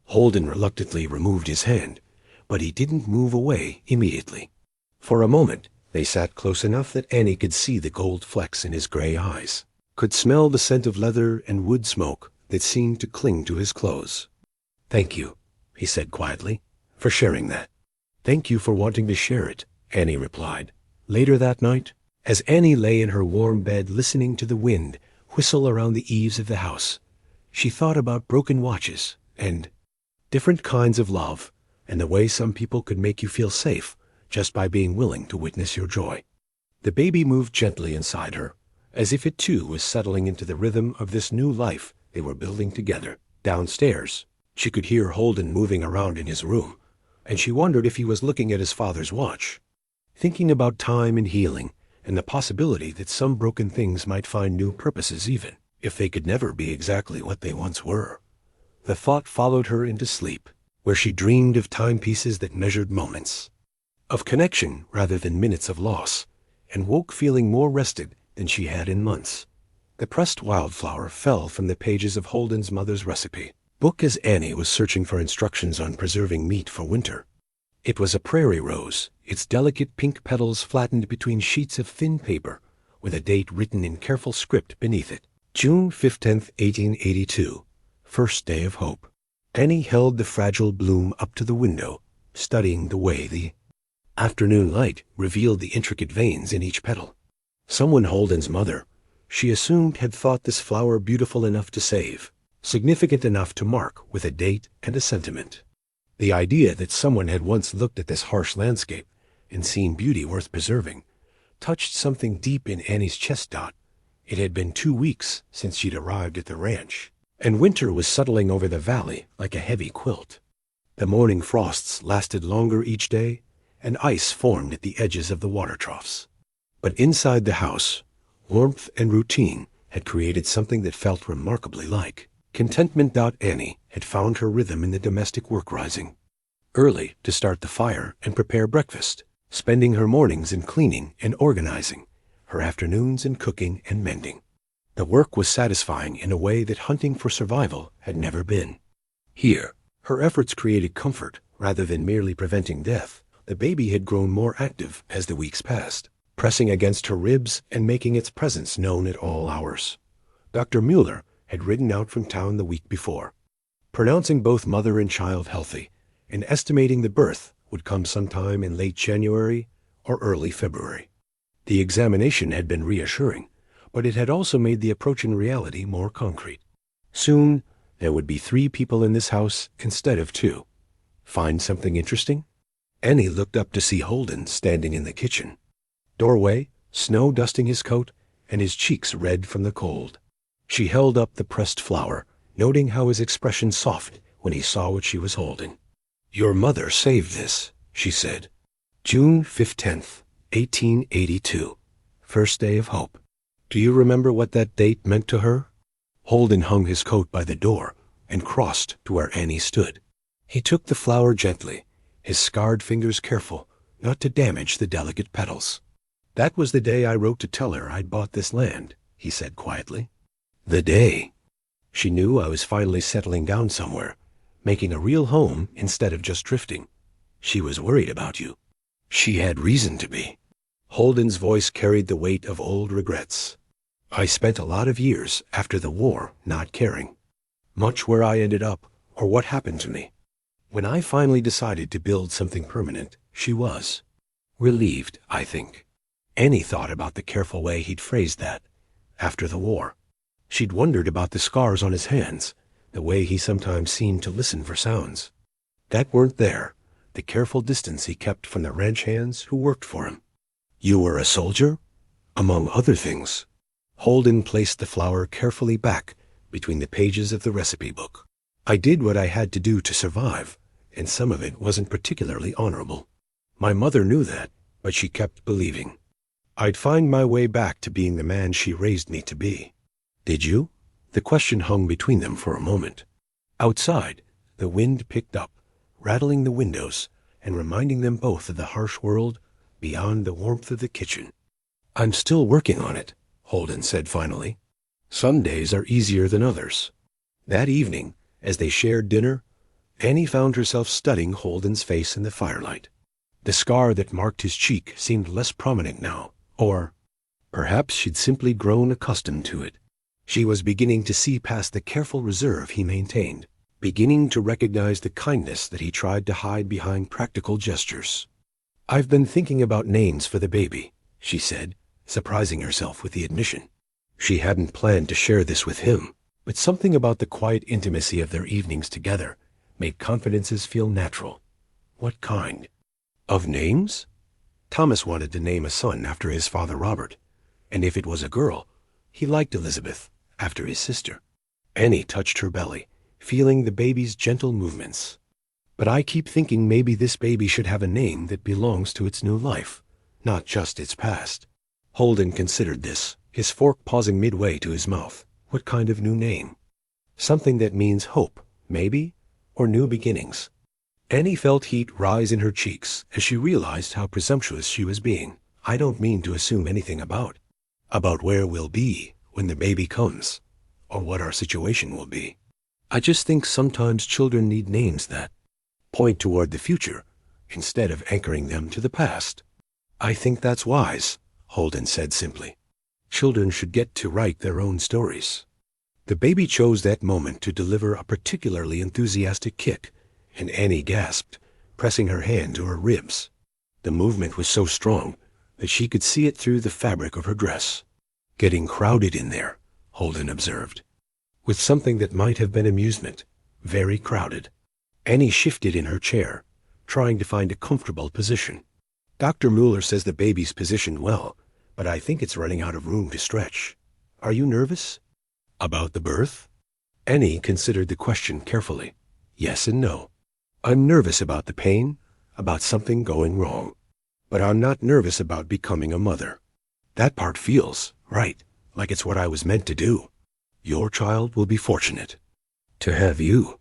Holden reluctantly removed his hand, but he didn't move away immediately. For a moment, they sat close enough that Annie could see the gold flecks in his gray eyes, could smell the scent of leather and wood smoke that seemed to cling to his clothes. "Thank you," he said quietly, "for sharing that." "Thank you for wanting to share it," Annie replied. Later that night, as Annie lay in her warm bed listening to the wind whistle around the eaves of the house, she thought about broken watches and different kinds of love, and the way some people could make you feel safe just by being willing to witness your joy. The baby moved gently inside her, as if it too was settling into the rhythm of this new life they were building together. Downstairs, she could hear Holden moving around in his room, and she wondered if he was looking at his father's watch, thinking about time and healing, and the possibility that some broken things might find new purposes even if they could never be exactly what they once were. The thought followed her into sleep, where she dreamed of timepieces that measured moments, of connection rather than minutes of loss, and woke feeling more rested than she had in months. The pressed wildflower fell from the pages of Holden's mother's recipe book as Annie was searching for instructions on preserving meat for winter. It was a prairie rose, its delicate pink petals flattened between sheets of thin paper, with a date written in careful script beneath it. June 15th, 1882, first day of hope. Annie held the fragile bloom up to the window, studying the way the Afternoon light revealed the intricate veins in each petal. Someone Holden's mother, she assumed, had thought this flower beautiful enough to save, significant enough to mark with a date and a sentiment. The idea that someone had once looked at this harsh landscape and seen beauty worth preserving touched something deep in Annie's chest. It had been 2 weeks since she'd arrived at the ranch, and winter was settling over the valley like a heavy quilt. The morning frosts lasted longer each day, and ice formed at the edges of the water troughs. But inside the house, warmth and routine had created something that felt remarkably like contentment. Annie had found her rhythm in the domestic work, rising early to start the fire and prepare breakfast, spending her mornings in cleaning and organizing, her afternoons in cooking and mending. The work was satisfying in a way that hunting for survival had never been. Here, her efforts created comfort rather than merely preventing death. The baby had grown more active as the weeks passed, pressing against her ribs and making its presence known at all hours. Dr. Mueller had ridden out from town the week before, pronouncing both mother and child healthy, and estimating the birth would come sometime in late January or early February. The examination had been reassuring, but it had also made the approaching reality more concrete. Soon, there would be 3 people in this house instead of 2. Find something interesting? Annie looked up to see Holden standing in the kitchen doorway, snow dusting his coat and his cheeks red from the cold. She held up the pressed flower, noting how his expression softened when he saw what she was holding. "Your mother saved this," she said. "June 15th, 1882. First day of hope. Do you remember what that date meant to her?" Holden hung his coat by the door and crossed to where Annie stood. He took the flower gently, his scarred fingers careful not to damage the delicate petals. "That was the day I wrote to tell her I'd bought this land," he said quietly. "The day. She knew I was finally settling down somewhere, making a real home instead of just drifting. She was worried about you. She had reason to be." Holden's voice carried the weight of old regrets. "I spent a lot of years after the war not caring much where I ended up or what happened to me. When I finally decided to build something permanent, she was relieved, I think." Annie thought about the careful way he'd phrased that. After the war. She'd wondered about the scars on his hands, the way he sometimes seemed to listen for sounds that weren't there, the careful distance he kept from the ranch hands who worked for him. "You were a soldier?" "Among other things." Holden placed the flower carefully back between the pages of the recipe book. "I did what I had to do to survive, and some of it wasn't particularly honorable. My mother knew that, but she kept believing I'd find my way back to being the man she raised me to be." "Did you?" The question hung between them for a moment. Outside, the wind picked up, rattling the windows and reminding them both of the harsh world beyond the warmth of the kitchen. "I'm still working on it," Holden said finally. "Some days are easier than others." That evening, as they shared dinner, Annie found herself studying Holden's face in the firelight. The scar that marked his cheek seemed less prominent now, or perhaps she'd simply grown accustomed to it. She was beginning to see past the careful reserve he maintained, beginning to recognize the kindness that he tried to hide behind practical gestures. "I've been thinking about names for the baby," she said, surprising herself with the admission. She hadn't planned to share this with him, but something about the quiet intimacy of their evenings together made confidences feel natural. "What kind of names?" Thomas wanted to name a son after his father Robert, and if it was a girl, he liked Elizabeth, after his sister. Annie touched her belly, feeling the baby's gentle movements. "But I keep thinking maybe this baby should have a name that belongs to its new life, not just its past." Holden considered this, his fork pausing midway to his mouth. What kind of new name? Something that means hope, maybe, or new beginnings. Annie felt heat rise in her cheeks as she realized how presumptuous she was being. "I don't mean to assume anything about where we'll be when the baby comes, or what our situation will be. I just think sometimes children need names that point toward the future instead of anchoring them to the past." "I think that's wise," Holden said simply. "Children should get to write their own stories." The baby chose that moment to deliver a particularly enthusiastic kick, and Annie gasped, pressing her hand to her ribs. The movement was so strong that she could see it through the fabric of her dress. Getting crowded in there, Holden observed. With something that might have been amusement, very crowded. Annie shifted in her chair, trying to find a comfortable position. Dr. Mueller says the baby's positioned well, but I think it's running out of room to stretch. Are you nervous? About the birth? Annie considered the question carefully. Yes and no. I'm nervous about the pain, about something going wrong. But I'm not nervous about becoming a mother. That part feels, right, like it's what I was meant to do. Your child will be fortunate to have you.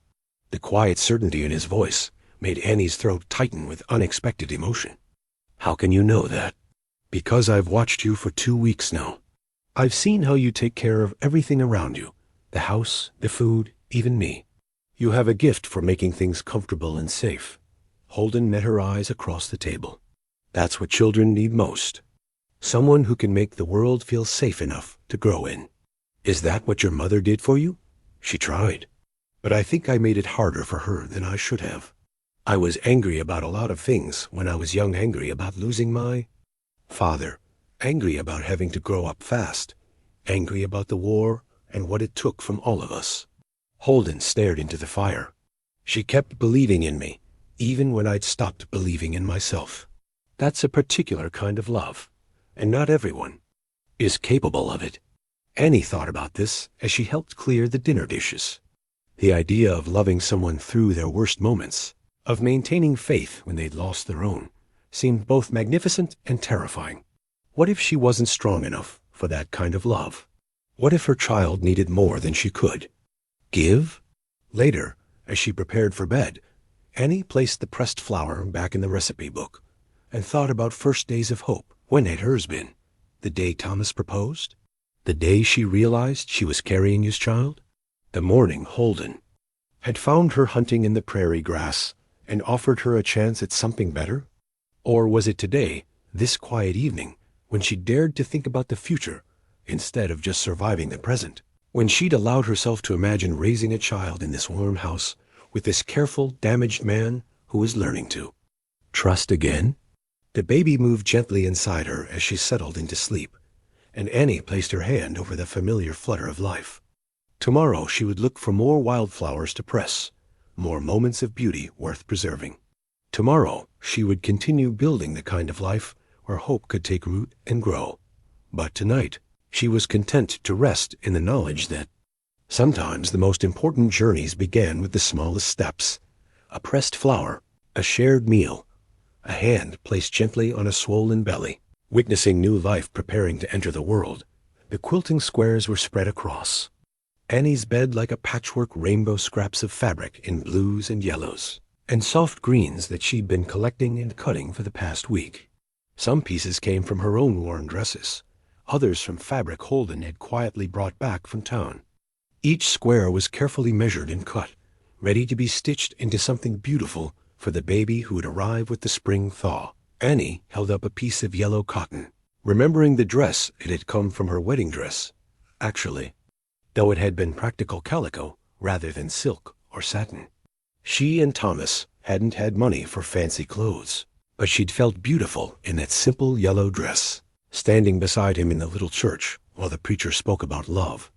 The quiet certainty in his voice made Annie's throat tighten with unexpected emotion. How can you know that? Because I've watched you for 2 weeks now. I've seen how you take care of everything around you, the house, the food, even me. You have a gift for making things comfortable and safe. Holden met her eyes across the table. That's what children need most. Someone who can make the world feel safe enough to grow in. Is that what your mother did for you? She tried. But I think I made it harder for her than I should have. I was angry about a lot of things when I was young, angry about losing my father, angry about having to grow up fast, angry about the war and what it took from all of us. Holden stared into the fire. She kept believing in me, even when I'd stopped believing in myself. That's a particular kind of love, and not everyone is capable of it. Annie thought about this as she helped clear the dinner dishes. The idea of loving someone through their worst moments, of maintaining faith when they'd lost their own, seemed both magnificent and terrifying. What if she wasn't strong enough for that kind of love? What if her child needed more than she could give? Later, as she prepared for bed, Annie placed the pressed flour back in the recipe book and thought about first days of hope. When had hers been? The day Thomas proposed? The day she realized she was carrying his child? The morning Holden had found her hunting in the prairie grass and offered her a chance at something better? Or was it today, this quiet evening, when she dared to think about the future instead of just surviving the present? When she'd allowed herself to imagine raising a child in this warm house with this careful, damaged man who was learning to trust again? The baby moved gently inside her as she settled into sleep, and Annie placed her hand over the familiar flutter of life. Tomorrow she would look for more wildflowers to press, more moments of beauty worth preserving. Tomorrow she would continue building the kind of life where hope could take root and grow. But tonight she was content to rest in the knowledge that sometimes the most important journeys began with the smallest steps. A pressed flower, a shared meal, a hand placed gently on a swollen belly, witnessing new life preparing to enter the world. The quilting squares were spread across Annie's bed like a patchwork, rainbow scraps of fabric in blues and yellows, and soft greens that she'd been collecting and cutting for the past week. Some pieces came from her own worn dresses, others from fabric Holden had quietly brought back from town. Each square was carefully measured and cut, ready to be stitched into something beautiful for the baby who would arrive with the spring thaw. Annie held up a piece of yellow cotton, remembering the dress it had come from her wedding dress. Actually, though it had been practical calico rather than silk or satin. She and Thomas hadn't had money for fancy clothes, but she'd felt beautiful in that simple yellow dress, standing beside him in the little church while the preacher spoke about love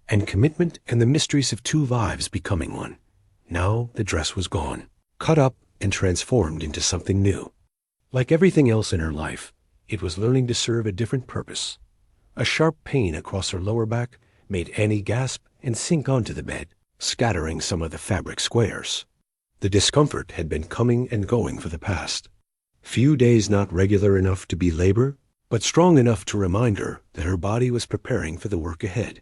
and commitment and the mysteries of two lives becoming one. Now the dress was gone, cut up and transformed into something new. Like everything else in her life, it was learning to serve a different purpose. A sharp pain across her lower back made Annie gasp and sink onto the bed, scattering some of the fabric squares. The discomfort had been coming and going for the past few days, not regular enough to be labor, but strong enough to remind her that her body was preparing for the work ahead.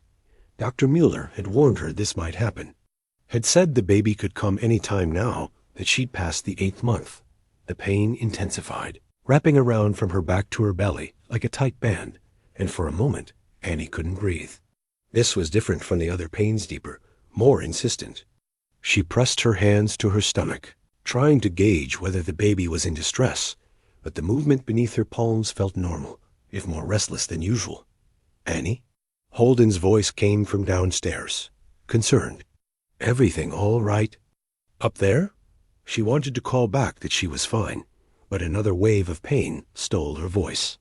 Dr. Mueller had warned her this might happen, had said the baby could come any time now that she'd passed the 8th month. The pain intensified, wrapping around from her back to her belly like a tight band, and for a moment Annie couldn't breathe. This was different from the other pains, deeper, more insistent. She pressed her hands to her stomach, trying to gauge whether the baby was in distress, but the movement beneath her palms felt normal, if more restless than usual. Annie? Holden's voice came from downstairs, concerned. Everything all right? Up there? She wanted to call back that she was fine, but another wave of pain stole her voice.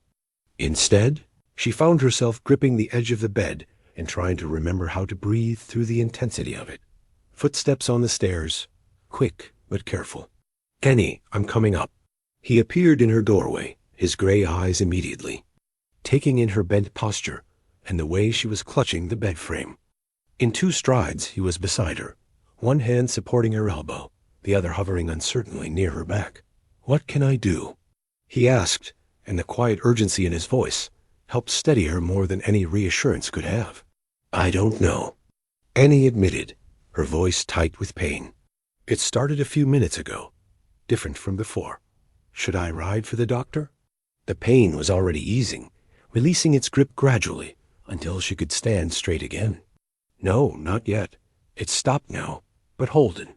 Instead, she found herself gripping the edge of the bed and trying to remember how to breathe through the intensity of it. Footsteps on the stairs, quick but careful. "Kenny, I'm coming up." He appeared in her doorway, his gray eyes immediately, taking in her bent posture and the way she was clutching the bed frame. In 2 strides he was beside her, one hand supporting her elbow, the other hovering uncertainly near her back. "What can I do?" he asked, and the quiet urgency in his voice helped steady her more than any reassurance could have. "I don't know," Annie admitted, her voice tight with pain. "It started a few minutes ago, different from before. Should I ride for the doctor?" The pain was already easing, releasing its grip gradually until she could stand straight again. "No, not yet. It's stopped now. But Holden."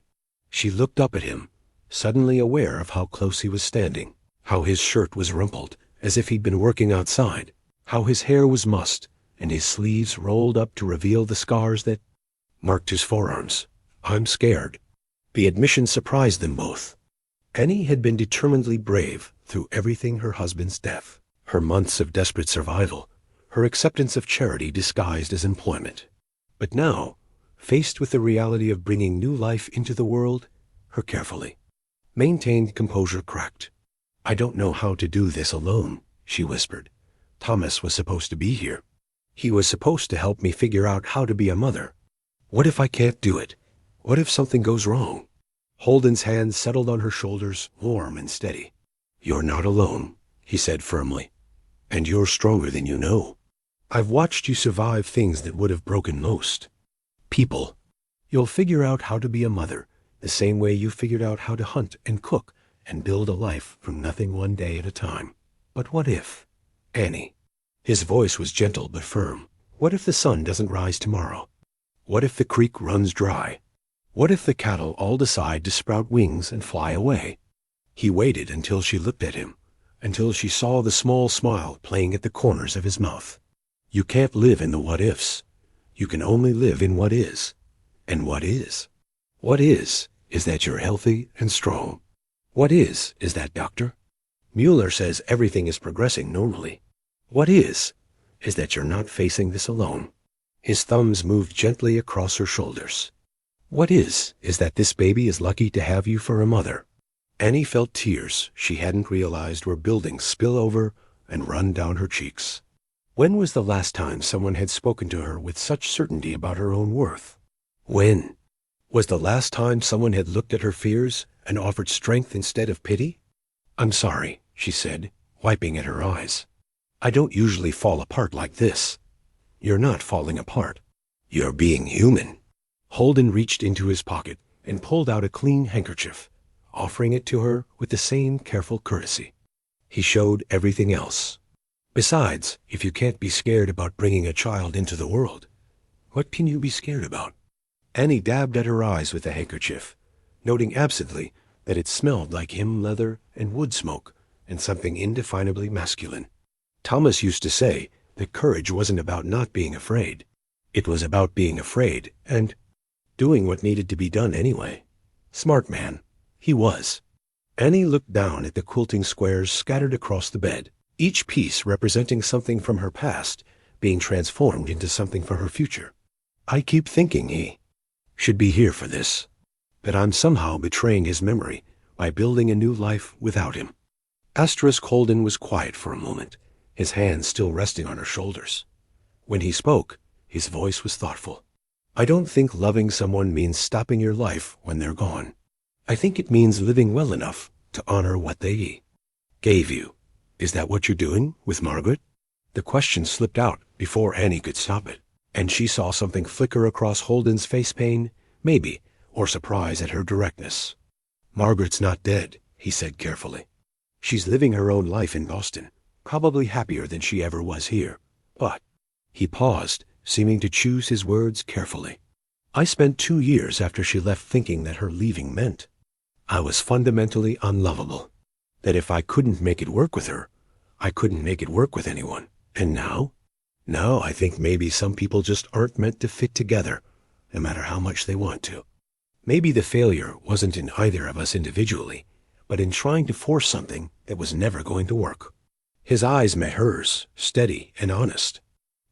She looked up at him, suddenly aware of how close he was standing, how his shirt was rumpled as if he'd been working outside, how his hair was mussed and his sleeves rolled up to reveal the scars that marked his forearms. "I'm scared." The admission surprised them both. Annie had been determinedly brave through everything: her husband's death, her months of desperate survival, her acceptance of charity disguised as employment. But now, faced with the reality of bringing new life into the world, her carefully maintained composure cracked. "I don't know how to do this alone," she whispered. "Thomas was supposed to be here. He was supposed to help me figure out how to be a mother. What if I can't do it? What if something goes wrong?" Holden's hand settled on her shoulders, warm and steady. "You're not alone," he said firmly. "And you're stronger than you know. I've watched you survive things that would have broken most people. You'll figure out how to be a mother the same way you figured out how to hunt and cook and build a life from nothing one day at a time. But what if, Annie?" His voice was gentle but firm. "What if the sun doesn't rise tomorrow? What if the creek runs dry? What if the cattle all decide to sprout wings and fly away?" He waited until she looked at him, until she saw the small smile playing at the corners of his mouth. "You can't live in the what-ifs. You can only live in what is. And what is? What is that you're healthy and strong. What is that, Doctor? Mueller says everything is progressing normally. What is that you're not facing this alone." His thumbs moved gently across her shoulders. "What is that this baby is lucky to have you for a mother." Annie felt tears she hadn't realized were building spill over and run down her cheeks. When was the last time someone had spoken to her with such certainty about her own worth? When was the last time someone had looked at her fears and offered strength instead of pity? "I'm sorry," she said, wiping at her eyes. "I don't usually fall apart like this." "You're not falling apart. You're being human." Holden reached into his pocket and pulled out a clean handkerchief, offering it to her with the same careful courtesy. He showed everything else. "Besides, if you can't be scared about bringing a child into the world, what can you be scared about?" Annie dabbed at her eyes with the handkerchief, noting absently that it smelled like hymn leather and wood smoke and something indefinably masculine. Thomas used to say that courage wasn't about not being afraid. It was about being afraid and doing what needed to be done anyway. Smart man. He was. Annie looked down at the quilting squares scattered across the bed, each piece representing something from her past being transformed into something for her future. "I keep thinking he should be here for this, that I'm somehow betraying his memory by building a new life without him." Holden was quiet for a moment, his hands still resting on her shoulders. When he spoke, his voice was thoughtful. "I don't think loving someone means stopping your life when they're gone. I think it means living well enough to honor what they gave you. Is that what you're doing with Margaret?" The question slipped out before Annie could stop it, and she saw something flicker across Holden's face: pain, maybe, or surprise at her directness. "Margaret's not dead," he said carefully. "She's living her own life in Boston, probably happier than she ever was here. But—" he paused, seeming to choose his words carefully. "I spent 2 years after she left thinking that her leaving meant I was fundamentally unlovable, that if I couldn't make it work with her, I couldn't make it work with anyone. And now I think maybe some people just aren't meant to fit together, no matter how much they want to. Maybe the failure wasn't in either of us individually, but in trying to force something that was never going to work. His eyes met hers, steady and honest.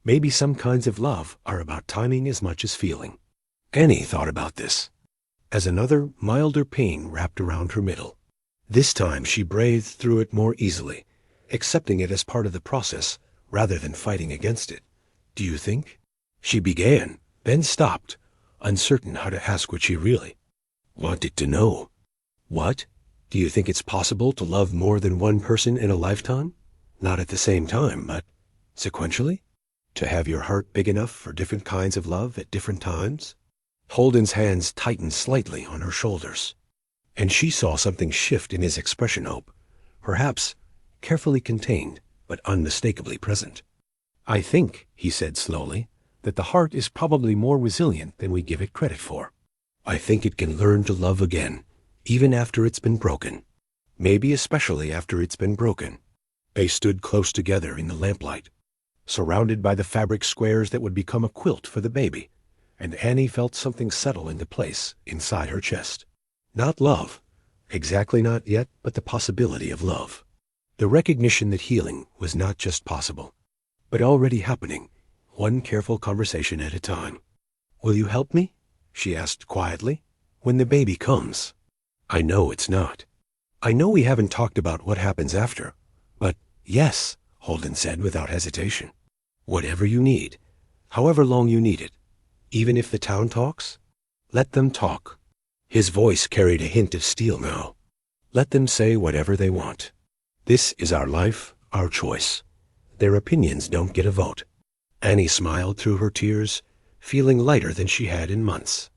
Maybe some kinds of love are about timing as much as feeling. Annie thought about this, as another, milder pain wrapped around her middle. This time she breathed through it more easily, accepting it as part of the process rather than fighting against it. "Do you think?" she began, then stopped, uncertain how to ask what she really wanted to know. "What? Do you think it's possible to love more than one person in a lifetime? Not at the same time, but sequentially? To have your heart big enough for different kinds of love at different times?" Holden's hands tightened slightly on her shoulders, and she saw something shift in his expression. Hope, perhaps carefully contained, but unmistakably present. "I think," he said slowly, "that the heart is probably more resilient than we give it credit for. I think it can learn to love again, even after it's been broken. Maybe especially after it's been broken." They stood close together in the lamplight, surrounded by the fabric squares that would become a quilt for the baby, and Annie felt something settle into place inside her chest. Not love, exactly not yet, but the possibility of love. The recognition that healing was not just possible, but already happening, one careful conversation at a time. "Will you help me?" she asked quietly. "When the baby comes." "I know it's not. I know we haven't talked about what happens after, but yes," Holden said without hesitation. "Whatever you need, however long you need it. Even if the town talks, let them talk." His voice carried a hint of steel now. "Let them say whatever they want. This is our life, our choice. Their opinions don't get a vote." Annie smiled through her tears, feeling lighter than she had in months.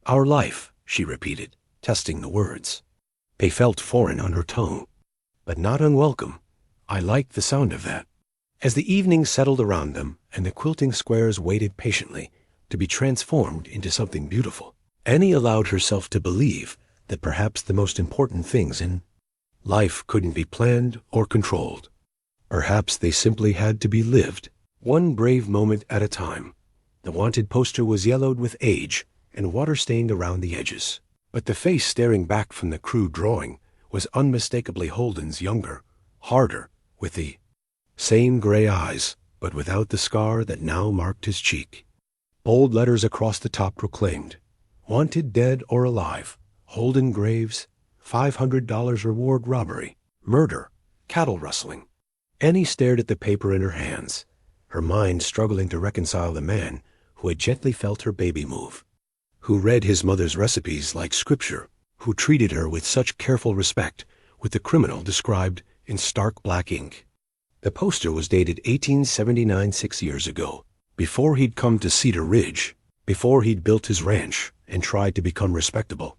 "Our life," she repeated, testing the words. They felt foreign on her tongue, but not unwelcome. I liked the sound of that. As the evening settled around them and the quilting squares waited patiently to be transformed into something beautiful, Annie allowed herself to believe that perhaps the most important things in life couldn't be planned or controlled. Perhaps they simply had to be lived, one brave moment at a time. The wanted poster was yellowed with age and water-stained around the edges, but the face staring back from the crude drawing was unmistakably Holden's younger, harder, with the same gray eyes, but without the scar that now marked his cheek. Bold letters across the top proclaimed, "Wanted dead or alive, Holden Graves, $500 reward robbery, murder, cattle rustling." Annie stared at the paper in her hands, her mind struggling to reconcile the man who had gently felt her baby move, who read his mother's recipes like scripture, who treated her with such careful respect, with the criminal described in stark black ink. The poster was dated 1879, 6 years ago, before he'd come to Cedar Ridge, before he'd built his ranch and tried to become respectable.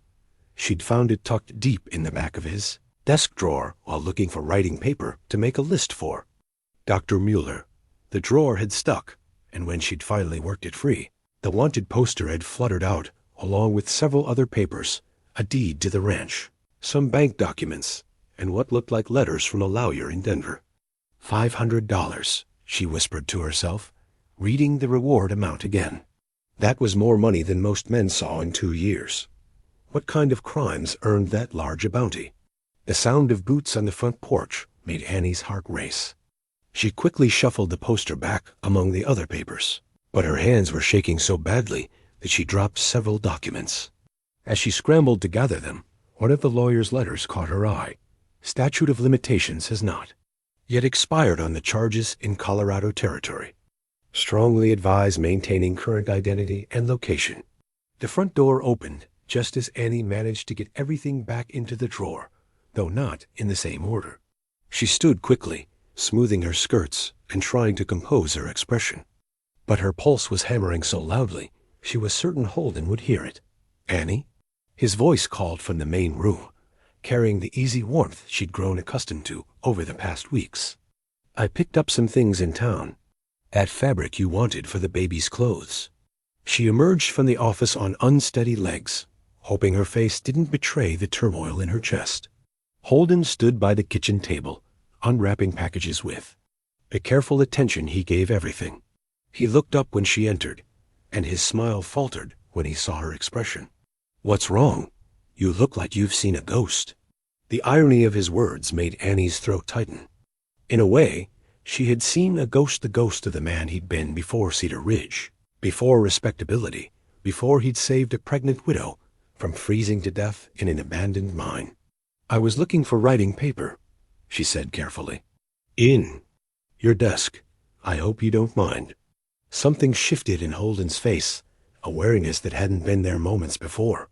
She'd found it tucked deep in the back of his desk drawer while looking for writing paper to make a list for Dr. Mueller. The drawer had stuck, and when she'd finally worked it free, the wanted poster had fluttered out along with several other papers, a deed to the ranch, some bank documents, and what looked like letters from a lawyer in Denver. $500, she whispered to herself, reading the reward amount again. That was more money than most men saw in 2 years. What kind of crimes earned that large a bounty? The sound of boots on the front porch made Annie's heart race. She quickly shuffled the poster back among the other papers, but her hands were shaking so badly that she dropped several documents. As she scrambled to gather them, one of the lawyer's letters caught her eye. Statute of limitations has not yet expired on the charges in Colorado territory. Strongly advise maintaining current identity and location. The front door opened just as Annie managed to get everything back into the drawer, though not in the same order. She stood quickly, smoothing her skirts and trying to compose her expression. But her pulse was hammering so loudly, she was certain Holden would hear it. "Annie?" His voice called from the main room, carrying the easy warmth she'd grown accustomed to over the past weeks. "I picked up some things in town. That fabric you wanted for the baby's clothes." She emerged from the office on unsteady legs, hoping her face didn't betray the turmoil in her chest. Holden stood by the kitchen table, unwrapping packages with a careful attention he gave everything. He looked up when she entered, and his smile faltered when he saw her expression. "What's wrong? You look like you've seen a ghost." The irony of his words made Annie's throat tighten. In a way, she had seen the ghost of the man he'd been before Cedar Ridge, before respectability, before he'd saved a pregnant widow from freezing to death in an abandoned mine. "I was looking for writing paper," she said carefully. "In your desk. I hope you don't mind." Something shifted in Holden's face, a wariness that hadn't been there moments before.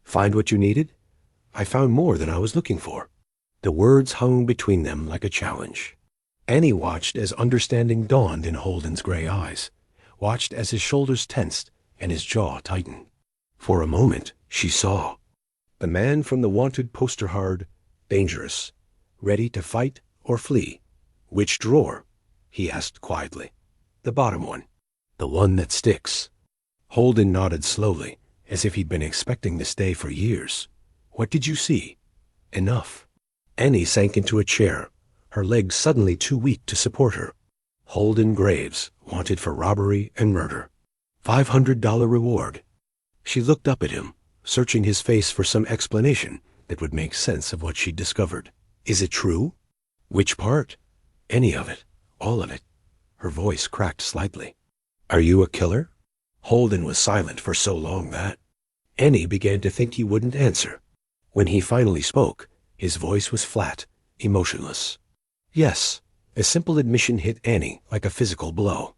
"Find what you needed?" "I found more than I was looking for." The words hung between them like a challenge. Annie watched as understanding dawned in Holden's gray eyes, watched as his shoulders tensed and his jaw tightened. For a moment, she saw the man from the wanted poster, hard, dangerous, ready to fight or flee. "Which drawer?" he asked quietly. "The bottom one. The one that sticks." Holden nodded slowly, as if he'd been expecting this day for years. "What did you see?" "Enough." Annie sank into a chair, her legs suddenly too weak to support her. "Holden Graves, wanted for robbery and murder. $500 reward." She looked up at him, searching his face for some explanation that would make sense of what she'd discovered. "Is it true?" "Which part?" "Any of it. All of it." Her voice cracked slightly. "Are you a killer?" Holden was silent for so long that Annie began to think he wouldn't answer. When he finally spoke, his voice was flat, emotionless. "Yes." A simple admission hit Annie like a physical blow.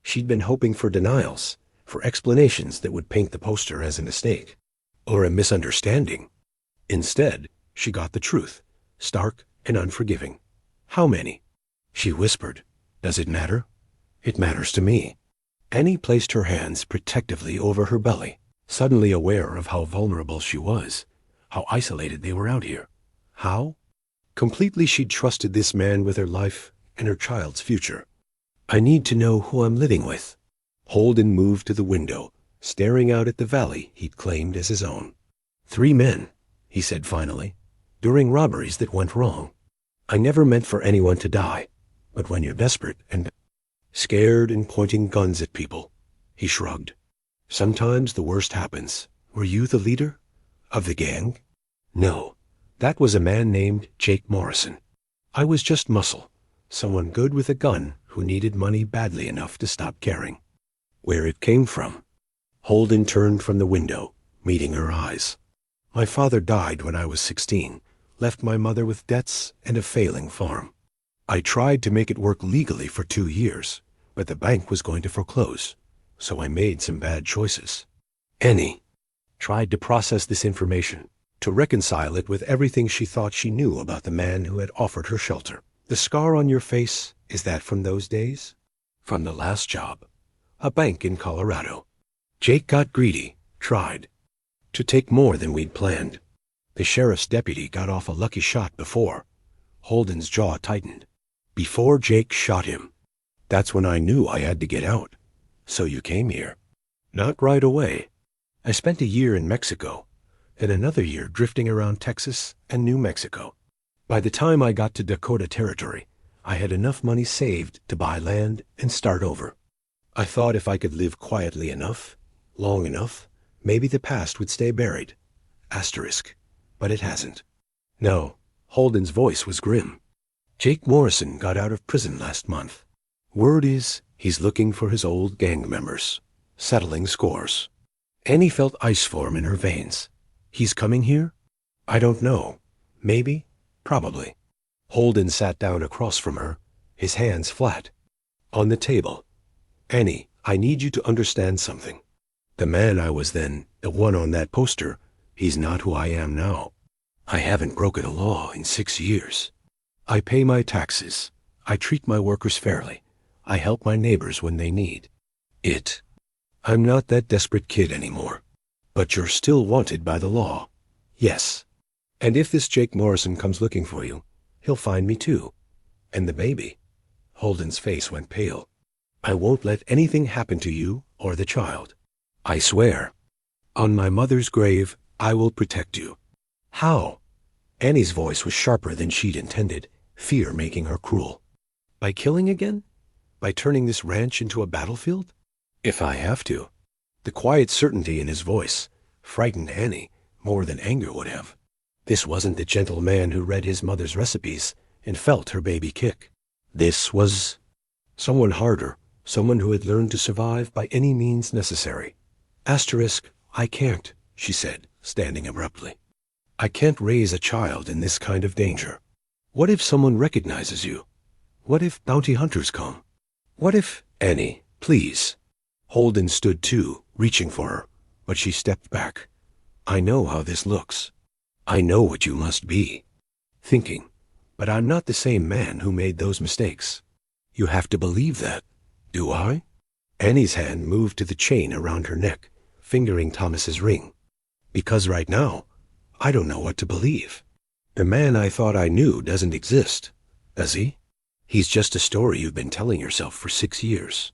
She'd been hoping for denials, for explanations that would paint the poster as a mistake, or a misunderstanding. Instead, she got the truth, stark and unforgiving. "How many?" She whispered. "Does it matter?" "It matters to me." Annie placed her hands protectively over her belly, suddenly aware of how vulnerable she was, how isolated they were out here. How? Completely she'd trusted this man with her life and her child's future. "I need to know who I'm living with." Holden moved to the window, staring out at the valley he'd claimed as his own. "3 men," he said finally, "during robberies that went wrong. I never meant for anyone to die, but when you're desperate and scared and pointing guns at people," he shrugged. "Sometimes the worst happens." "Were you the leader of the gang?" "No. That was a man named Jake Morrison. I was just muscle, someone good with a gun who needed money badly enough to stop caring." "Where it came from?" Holden turned from the window, meeting her eyes. "My father died when I was 16, left my mother with debts and a failing farm. I tried to make it work legally for 2 years, but the bank was going to foreclose, so I made some bad choices." Annie tried to process this information, to reconcile it with everything she thought she knew about the man who had offered her shelter. "The scar on your face, is that from those days?" "From the last job. A bank in Colorado. Jake got greedy, tried to take more than we'd planned. The sheriff's deputy got off a lucky shot before." Holden's jaw tightened. "Before Jake shot him. That's when I knew I had to get out." "So you came here?" "Not right away. I spent a year in Mexico, and another year drifting around Texas and New Mexico. By the time I got to Dakota Territory, I had enough money saved to buy land and start over. I thought if I could live quietly enough, long enough, maybe the past would stay buried. Asterisk. But it hasn't." "No." Holden's voice was grim. "Jake Morrison got out of prison last month. Word is he's looking for his old gang members, settling scores." Annie felt ice form in her veins. "He's coming here?" "I don't know. Maybe. Probably." Holden sat down across from her, his hands flat on the table. "Annie, I need you to understand something. The man I was then, the one on that poster, he's not who I am now. I haven't broken a law in 6 years. I pay my taxes. I treat my workers fairly. I help my neighbors when they need it. I'm not that desperate kid anymore. But you're still wanted by the law." "Yes. And if this Jake Morrison comes looking for you, he'll find me too. And the baby." Holden's face went pale. "I won't let anything happen to you or the child. I swear. On my mother's grave, I will protect you." "How?" Annie's voice was sharper than she'd intended, fear making her cruel. "By killing again? By turning this ranch into a battlefield?" "If I have to." The quiet certainty in his voice frightened Annie more than anger would have. This wasn't the gentle man who read his mother's recipes and felt her baby kick. This was someone harder, someone who had learned to survive by any means necessary. I can't, she said, standing abruptly. I can't raise a child in this kind of danger. What if someone recognizes you? What if bounty hunters come? What if— Annie, please. Holden stood too, reaching for her, but she stepped back. I know how this looks. I know what you must be thinking, but I'm not the same man who made those mistakes. You have to believe that. Do I? Annie's hand moved to the chain around her neck, fingering Thomas's ring. Because right now, I don't know what to believe. The man I thought I knew doesn't exist, does he? He's just a story you've been telling yourself for 6 years.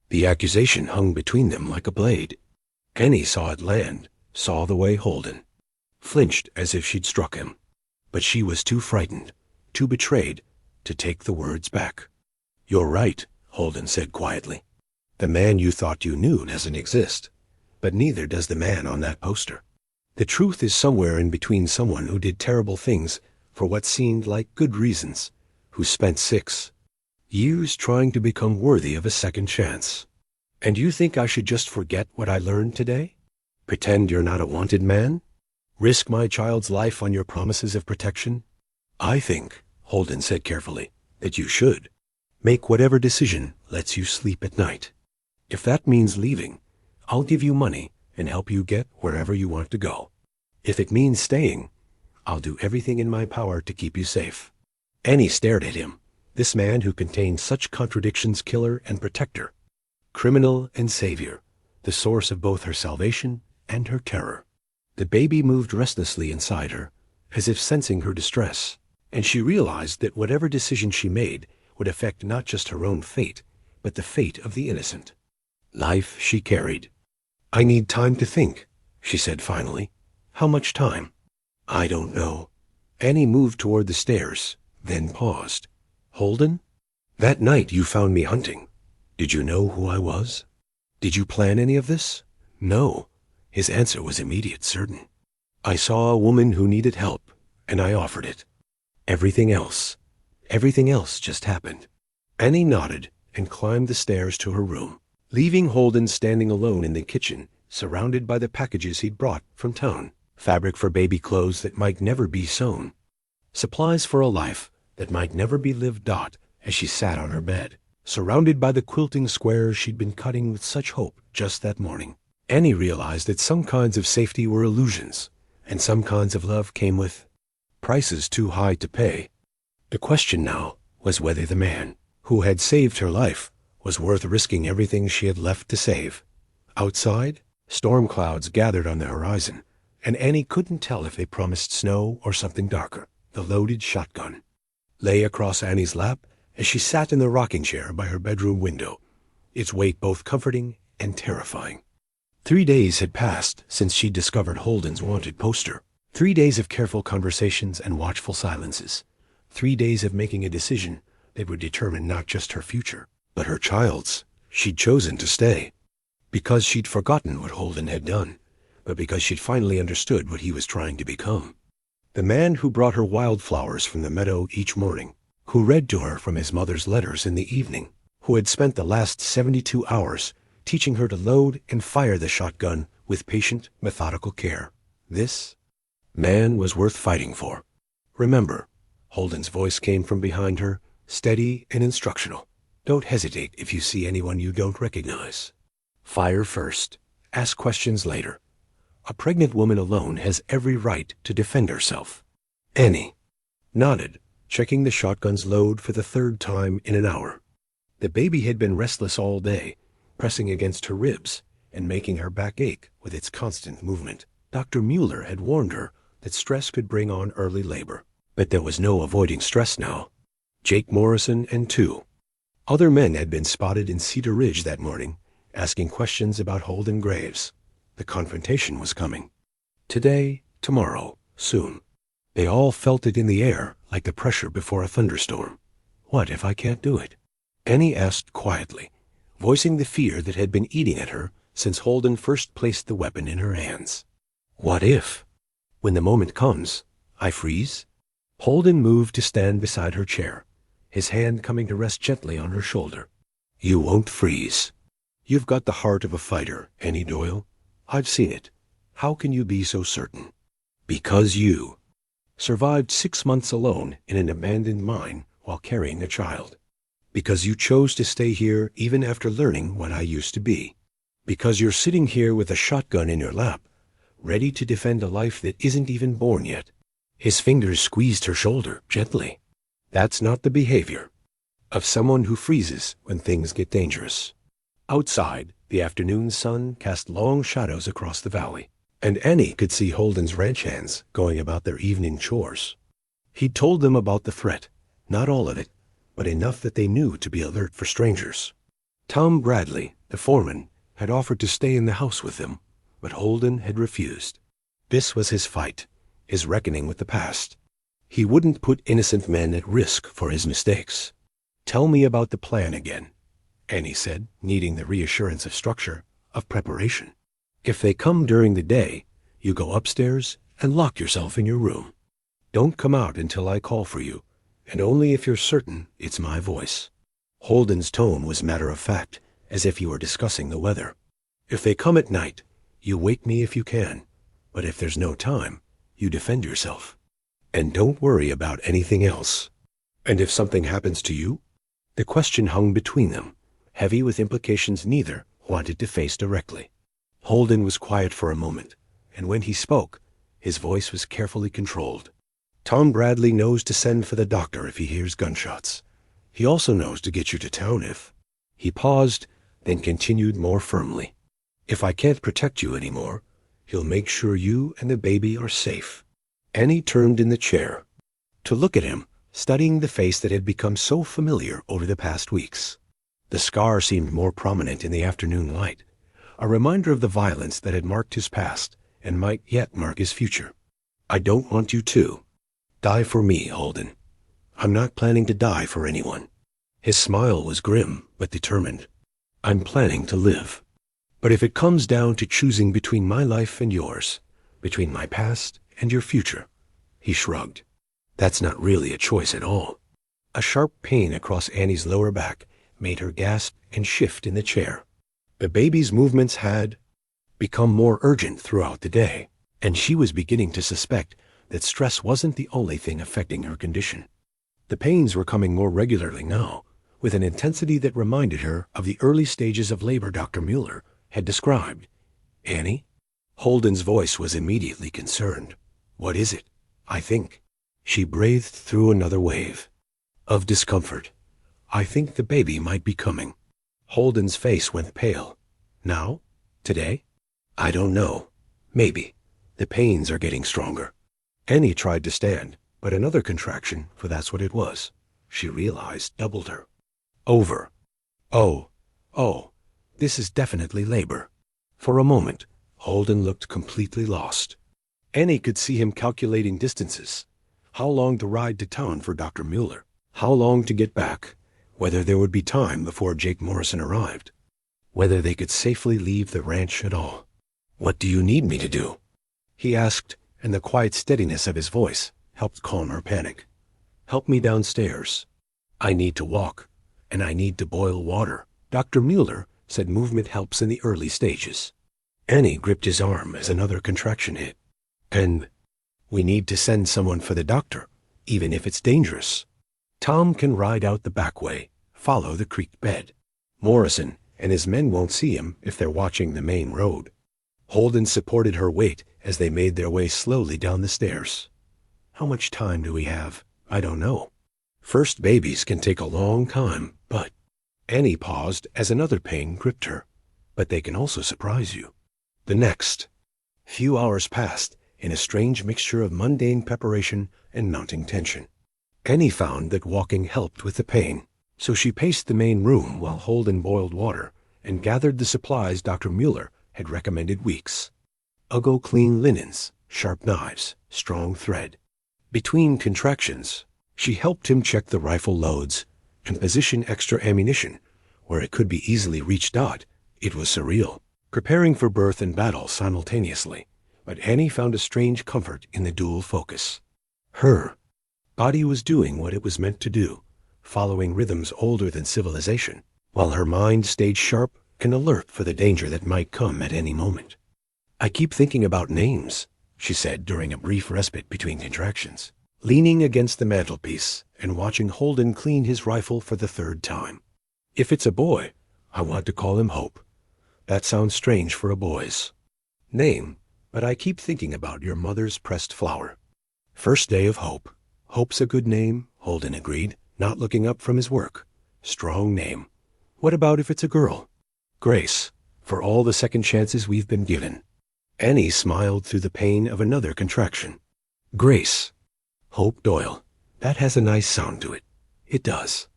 The accusation hung between them like a blade. Annie saw it land, saw the way Holden flinched as if she'd struck him. But she was too frightened, too betrayed, to take the words back. You're right, Holden said quietly. The man you thought you knew doesn't exist, but neither does the man on that poster. The truth is somewhere in between someone who did terrible things for what seemed like good reasons, who spent 6 years trying to become worthy of a second chance. And you think I should just forget what I learned today? Pretend you're not a wanted man? Risk my child's life on your promises of protection? I think, Holden said carefully, that you should. Make whatever decision lets you sleep at night. If that means leaving, I'll give you money and help you get wherever you want to go. If it means staying, I'll do everything in my power to keep you safe. Annie stared at him, this man who contained such contradictions, killer and protector, criminal and savior, the source of both her salvation and her terror. The baby moved restlessly inside her, as if sensing her distress, and she realized that whatever decision she made would affect not just her own fate, but the fate of the innocent. Life she carried. I need time to think, she said finally. How much time? I don't know. Annie moved toward the stairs, then paused. Holden? That night you found me hunting. Did you know who I was? Did you plan any of this? No. His answer was immediate, certain. I saw a woman who needed help, and I offered it. Everything else just happened. Annie nodded and climbed the stairs to her room, leaving Holden standing alone in the kitchen, surrounded by the packages he'd brought from town. Fabric for baby clothes that might never be sewn. Supplies for a life that might never be lived. As she sat on her bed, surrounded by the quilting squares she'd been cutting with such hope just that morning, Annie realized that some kinds of safety were illusions, and some kinds of love came with prices too high to pay. The question now was whether the man who had saved her life was worth risking everything she had left to save. Outside, storm clouds gathered on the horizon, and Annie couldn't tell if they promised snow or something darker. The loaded shotgun lay across Annie's lap as she sat in the rocking chair by her bedroom window, its weight both comforting and terrifying. 3 days had passed since she discovered Holden's wanted poster. 3 days of careful conversations and watchful silences. 3 days of making a decision that would determine not just her future, but her child's. She'd chosen to stay, because she'd forgotten what Holden had done, but because she'd finally understood what he was trying to become. The man who brought her wildflowers from the meadow each morning, who read to her from his mother's letters in the evening, who had spent the last 72 hours teaching her to load and fire the shotgun with patient, methodical care. This man was worth fighting for. Remember, Holden's voice came from behind her, steady and instructional. Don't hesitate if you see anyone you don't recognize. Fire first. Ask questions later. A pregnant woman alone has every right to defend herself. Annie nodded, checking the shotgun's load for the 3rd time in an hour. The baby had been restless all day, pressing against her ribs and making her back ache with its constant movement. Dr. Mueller had warned her that stress could bring on early labor, but there was no avoiding stress now. Jake Morrison and 2 other men had been spotted in Cedar Ridge that morning, asking questions about Holden Graves. The confrontation was coming. Today, tomorrow, soon. They all felt it in the air, like the pressure before a thunderstorm. What if I can't do it? Annie asked quietly, voicing the fear that had been eating at her since Holden first placed the weapon in her hands. What if? When the moment comes, I freeze? Holden moved to stand beside her chair, his hand coming to rest gently on her shoulder. You won't freeze. You've got the heart of a fighter, Annie Doyle. I've seen it. How can you be so certain? Because you survived 6 months alone in an abandoned mine while carrying a child. Because you chose to stay here even after learning what I used to be. Because you're sitting here with a shotgun in your lap, ready to defend a life that isn't even born yet. His fingers squeezed her shoulder gently. That's not the behavior of someone who freezes when things get dangerous. Outside, the afternoon sun cast long shadows across the valley, and Annie could see Holden's ranch hands going about their evening chores. He'd told them about the threat, not all of it, but enough that they knew to be alert for strangers. Tom Bradley, the foreman, had offered to stay in the house with them, but Holden had refused. This was his fight, his reckoning with the past. He wouldn't put innocent men at risk for his mistakes. Tell me about the plan again, Annie said, needing the reassurance of structure, of preparation. If they come during the day, you go upstairs and lock yourself in your room. Don't come out until I call for you, and only if you're certain it's my voice. Holden's tone was matter-of-fact, as if he were discussing the weather. If they come at night, you wake me if you can, but if there's no time, you defend yourself. And don't worry about anything else. And if something happens to you? The question hung between them, heavy with implications neither wanted to face directly. Holden was quiet for a moment, and when he spoke, his voice was carefully controlled. Tom Bradley knows to send for the doctor if he hears gunshots. He also knows to get you to town if... He paused, then continued more firmly. If I can't protect you anymore, he'll make sure you and the baby are safe. Annie turned in the chair to look at him, studying the face that had become so familiar over the past weeks. The scar seemed more prominent in the afternoon light, a reminder of the violence that had marked his past and might yet mark his future. I don't want you to die for me, Holden. I'm not planning to die for anyone. His smile was grim but determined. I'm planning to live. But if it comes down to choosing between my life and yours, between my past and your future, he shrugged. That's not really a choice at all. A sharp pain across Annie's lower back made her gasp and shift in the chair. The baby's movements had become more urgent throughout the day, and she was beginning to suspect that stress wasn't the only thing affecting her condition. The pains were coming more regularly now, with an intensity that reminded her of the early stages of labor Dr. Mueller had described. Annie? Holden's voice was immediately concerned. What is it? I think. She breathed through another wave of discomfort. I think the baby might be coming. Holden's face went pale. Now? Today? I don't know. Maybe. The pains are getting stronger. Annie tried to stand, but another contraction, for that's what it was, she realized, doubled her. Over. Oh. This is definitely labor. For a moment, Holden looked completely lost. Annie could see him calculating distances. How long the ride to town for Dr. Mueller? How long to get back? Whether there would be time before Jake Morrison arrived? Whether they could safely leave the ranch at all? What do you need me to do? He asked, and the quiet steadiness of his voice helped calm her panic. Help me downstairs. I need to walk, and I need to boil water. Dr. Mueller said movement helps in the early stages. Annie gripped his arm as another contraction hit. And we need to send someone for the doctor, even if it's dangerous. Tom can ride out the back way, follow the creek bed. Morrison and his men won't see him if they're watching the main road. Holden supported her weight as they made their way slowly down the stairs. How much time do we have? I don't know. First babies can take a long time, but... Annie paused as another pain gripped her. But they can also surprise you. The next few hours passed in a strange mixture of mundane preparation and mounting tension. Annie found that walking helped with the pain, so she paced the main room while Holden boiled water and gathered the supplies Dr. Mueller had recommended weeks. Uggo clean linens, sharp knives, strong thread. Between contractions, she helped him check the rifle loads and position extra ammunition where it could be easily reached out. It was surreal, preparing for birth and battle simultaneously, but Annie found a strange comfort in the dual focus. Her body was doing what it was meant to do, following rhythms older than civilization, while her mind stayed sharp and alert for the danger that might come at any moment. I keep thinking about names, she said during a brief respite between contractions, leaning against the mantelpiece and watching Holden clean his rifle for the third time. If it's a boy, I want to call him Hope. That sounds strange for a boy's name, but I keep thinking about your mother's pressed flower. First day of Hope. Hope's a good name, Holden agreed, not looking up from his work. Strong name. What about if it's a girl? Grace, for all the second chances we've been given. Annie smiled through the pain of another contraction. Grace. Hope Doyle. That has a nice sound to it. It does.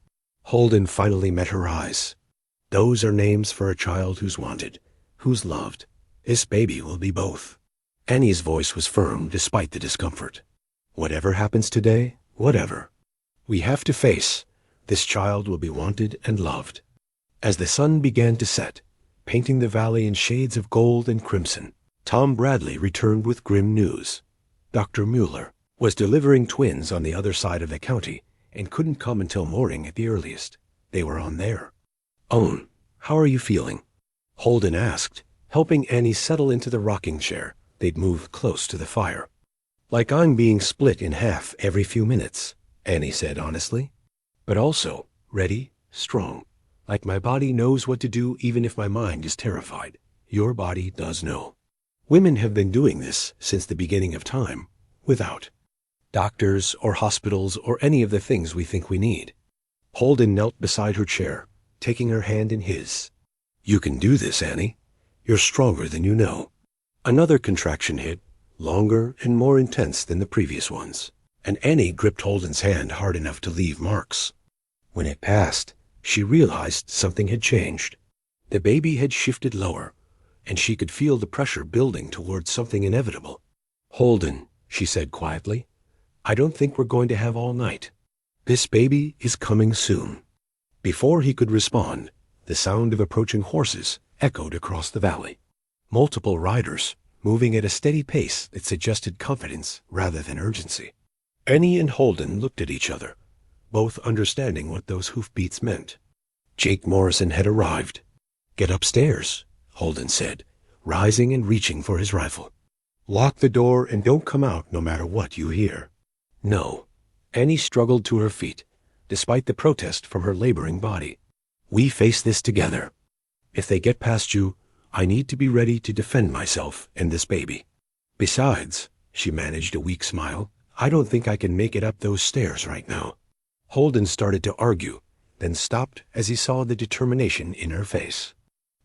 Holden finally met her eyes. Those are names for a child who's wanted, who's loved. This baby will be both. Annie's voice was firm despite the discomfort. Whatever happens today, whatever we have to face, this child will be wanted and loved. As the sun began to set, painting the valley in shades of gold and crimson, Tom Bradley returned with grim news. Dr. Mueller was delivering twins on the other side of the county and couldn't come until morning at the earliest. They were on there. Owen, how are you feeling? Holden asked, helping Annie settle into the rocking chair. They'd moved close to the fire. Like I'm being split in half every few minutes, Annie said honestly. But also ready, strong. Like my body knows what to do even if my mind is terrified. Your body does know. Women have been doing this since the beginning of time, without doctors or hospitals or any of the things we think we need. Holden knelt beside her chair, taking her hand in his. You can do this, Annie. You're stronger than you know. Another contraction hit, longer and more intense than the previous ones, and Annie gripped Holden's hand hard enough to leave marks. When it passed, she realized something had changed. The baby had shifted lower, and she could feel the pressure building towards something inevitable. Holden, she said quietly, I don't think we're going to have all night. This baby is coming soon. Before he could respond, the sound of approaching horses echoed across the valley. Multiple riders, moving at a steady pace that suggested confidence rather than urgency. Annie and Holden looked at each other, both understanding what those hoofbeats meant. Jake Morrison had arrived. Get upstairs, Holden said, rising and reaching for his rifle. Lock the door and don't come out no matter what you hear. No. Annie struggled to her feet, despite the protest from her laboring body. We face this together. If they get past you, I need to be ready to defend myself and this baby. Besides, she managed a weak smile, I don't think I can make it up those stairs right now. Holden started to argue, then stopped as he saw the determination in her face.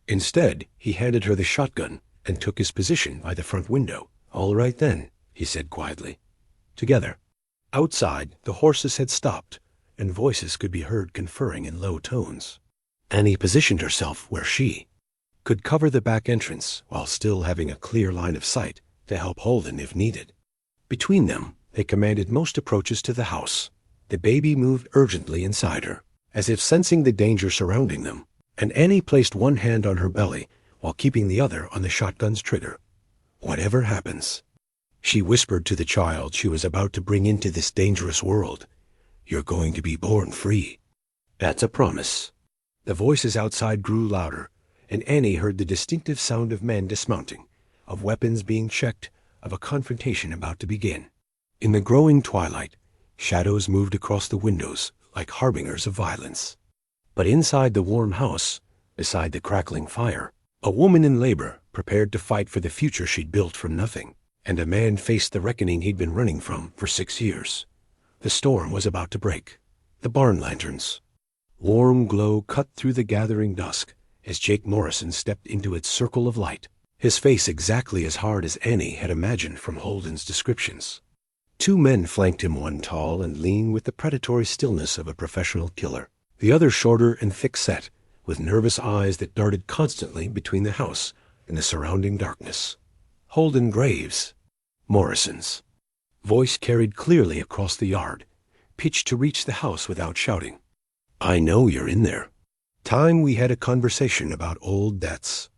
Instead, he handed her the shotgun and took his position by the front window. All right then, he said quietly. Together. Outside, the horses had stopped, and voices could be heard conferring in low tones. Annie positioned herself where she could cover the back entrance while still having a clear line of sight to help Holden if needed. Between them, they commanded most approaches to the house. The baby moved urgently inside her, as if sensing the danger surrounding them, and Annie placed one hand on her belly while keeping the other on the shotgun's trigger. Whatever happens, she whispered to the child she was about to bring into this dangerous world, you're going to be born free. That's a promise. The voices outside grew louder, and Annie heard the distinctive sound of men dismounting, of weapons being checked, of a confrontation about to begin. In the growing twilight, shadows moved across the windows like harbingers of violence. But inside the warm house, beside the crackling fire, a woman in labor prepared to fight for the future she'd built from nothing, and a man faced the reckoning he'd been running from for 6 years. The storm was about to break. The barn lanterns. Warm glow cut through the gathering dusk as Jake Morrison stepped into its circle of light, his face exactly as hard as Annie had imagined from Holden's descriptions. 2 men flanked him, one tall and lean with the predatory stillness of a professional killer, the other shorter and thick-set, with nervous eyes that darted constantly between the house and the surrounding darkness. Holden Graves, Morrison's voice carried clearly across the yard, pitched to reach the house without shouting. I know you're in there. Time we had a conversation about old debts.